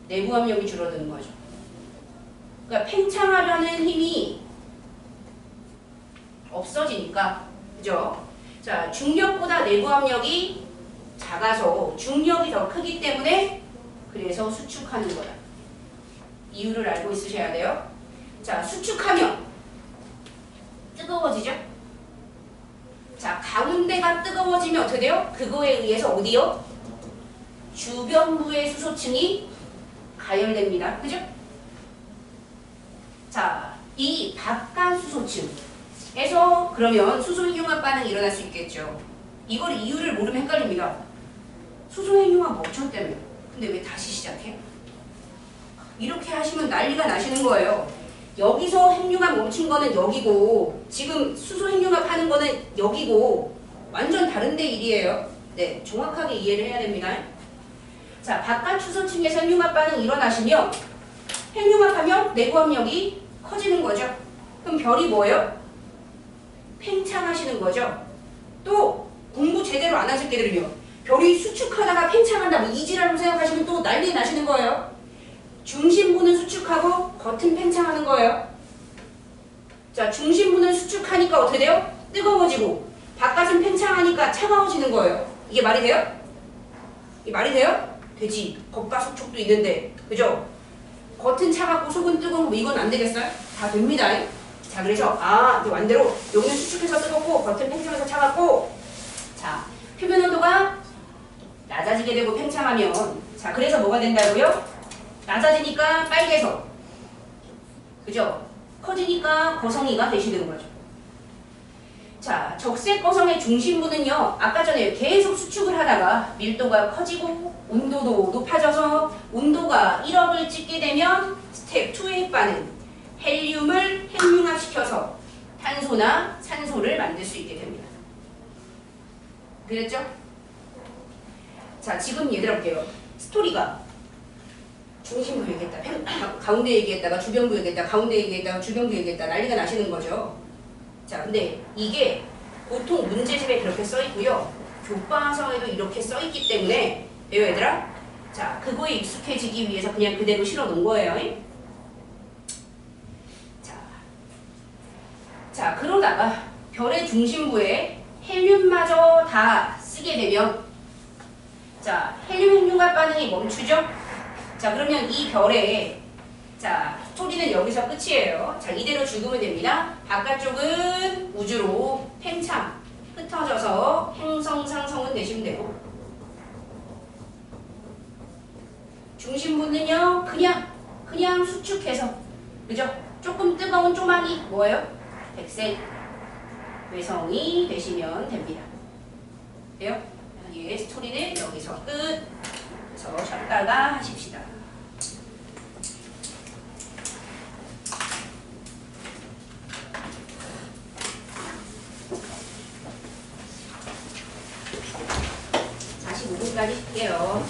내부 압력이 줄어드는 거죠. 그러니까 팽창하려는 힘이 없어지니까, 그죠? 자, 중력보다 내부 압력이 작아서 중력이 더 크기 때문에 그래서 수축하는 거다. 이유를 알고 있으셔야 돼요. 자, 수축하면 뜨거워지죠? 자, 가운데가 뜨거워지면 어떻게 돼요? 그거에 의해서 어디요? 주변부의 수소층이 가열됩니다. 그죠? 자, 이 바깥 수소층에서 그러면 수소핵융합 반응이 일어날 수 있겠죠. 이걸 이유를 모르면 헷갈립니다. 수소핵융합 멈췄다며. 근데 왜 다시 시작해? 이렇게 하시면 난리가 나시는 거예요. 여기서 핵융합 멈춘 거는 여기고 지금 수소 핵융합 하는 거는 여기고 완전 다른 데 일이에요. 네, 정확하게 이해를 해야 됩니다. 자, 바깥 수소층에서 핵융합 반응 일어나시면 핵융합하면 내부 압력이 커지는 거죠. 그럼 별이 뭐예요? 팽창하시는 거죠. 또 공부 제대로 안 하실 때들은요. 별이 수축하다가 팽창한다 뭐 이지라고 생각하시면 또 난리 나시는 거예요. 중심부는 수축하고 겉은 팽창하는 거예요. 자, 중심부는 수축하니까 어떻게 돼요? 뜨거워지고 바깥은 팽창하니까 차가워지는 거예요. 이게 말이 돼요? 이게 말이 돼요? 되지. 겉바속촉도 있는데, 그죠? 겉은 차갑고 속은 뜨거운 거 이건 안 되겠어요? 다 됩니다. 자, 그래서 이제 완대로 여기는 수축해서 뜨겁고 겉은 팽창해서 차갑고 자, 표면 온도가 낮아지게 되고 팽창하면 자, 그래서 뭐가 된다고요? 낮아지니까 빨개서 그죠? 커지니까 거성이가 되시는 거죠. 자, 적색 거성의 중심부는요. 아까 전에 계속 수축을 하다가 밀도가 커지고 온도도 높아져서 온도가 1억을 찍게 되면 스텝 2에 빠는 헬륨을 핵융합시켜서 탄소나 산소를 만들 수 있게 됩니다. 그랬죠? 자, 지금 얘들아 볼게요. 스토리가 중심부 얘기했다, 가운데 얘기했다가 주변부 얘기했다, 가운데 얘기했다가 주변부 얘기했다 난리가 나시는 거죠. 자, 근데 이게 보통 문제집에 그렇게 써 있고요. 교과서에도 이렇게 써 있기 때문에 왜요, 얘들아? 자, 그거에 익숙해지기 위해서 그냥 그대로 실어 놓은 거예요. 자, 그러다가 별의 중심부에 헬륨마저 다 쓰게 되면 자, 헬륨 핵융합 반응이 멈추죠? 자, 그러면 이 별에 자, 스토리는 여기서 끝이에요. 자, 이대로 죽으면 됩니다. 바깥쪽은 우주로 팽창, 흩어져서 행성 상성은 되시면 돼요. 중심부는요, 그냥 수축해서, 그죠? 조금 뜨거운 쪼만이 뭐예요? 백색 외성이 되시면 됩니다. 돼요? 예, 스토리는 여기서 끝. 그래서 쉬었다가 하십시다. 까지 할게요.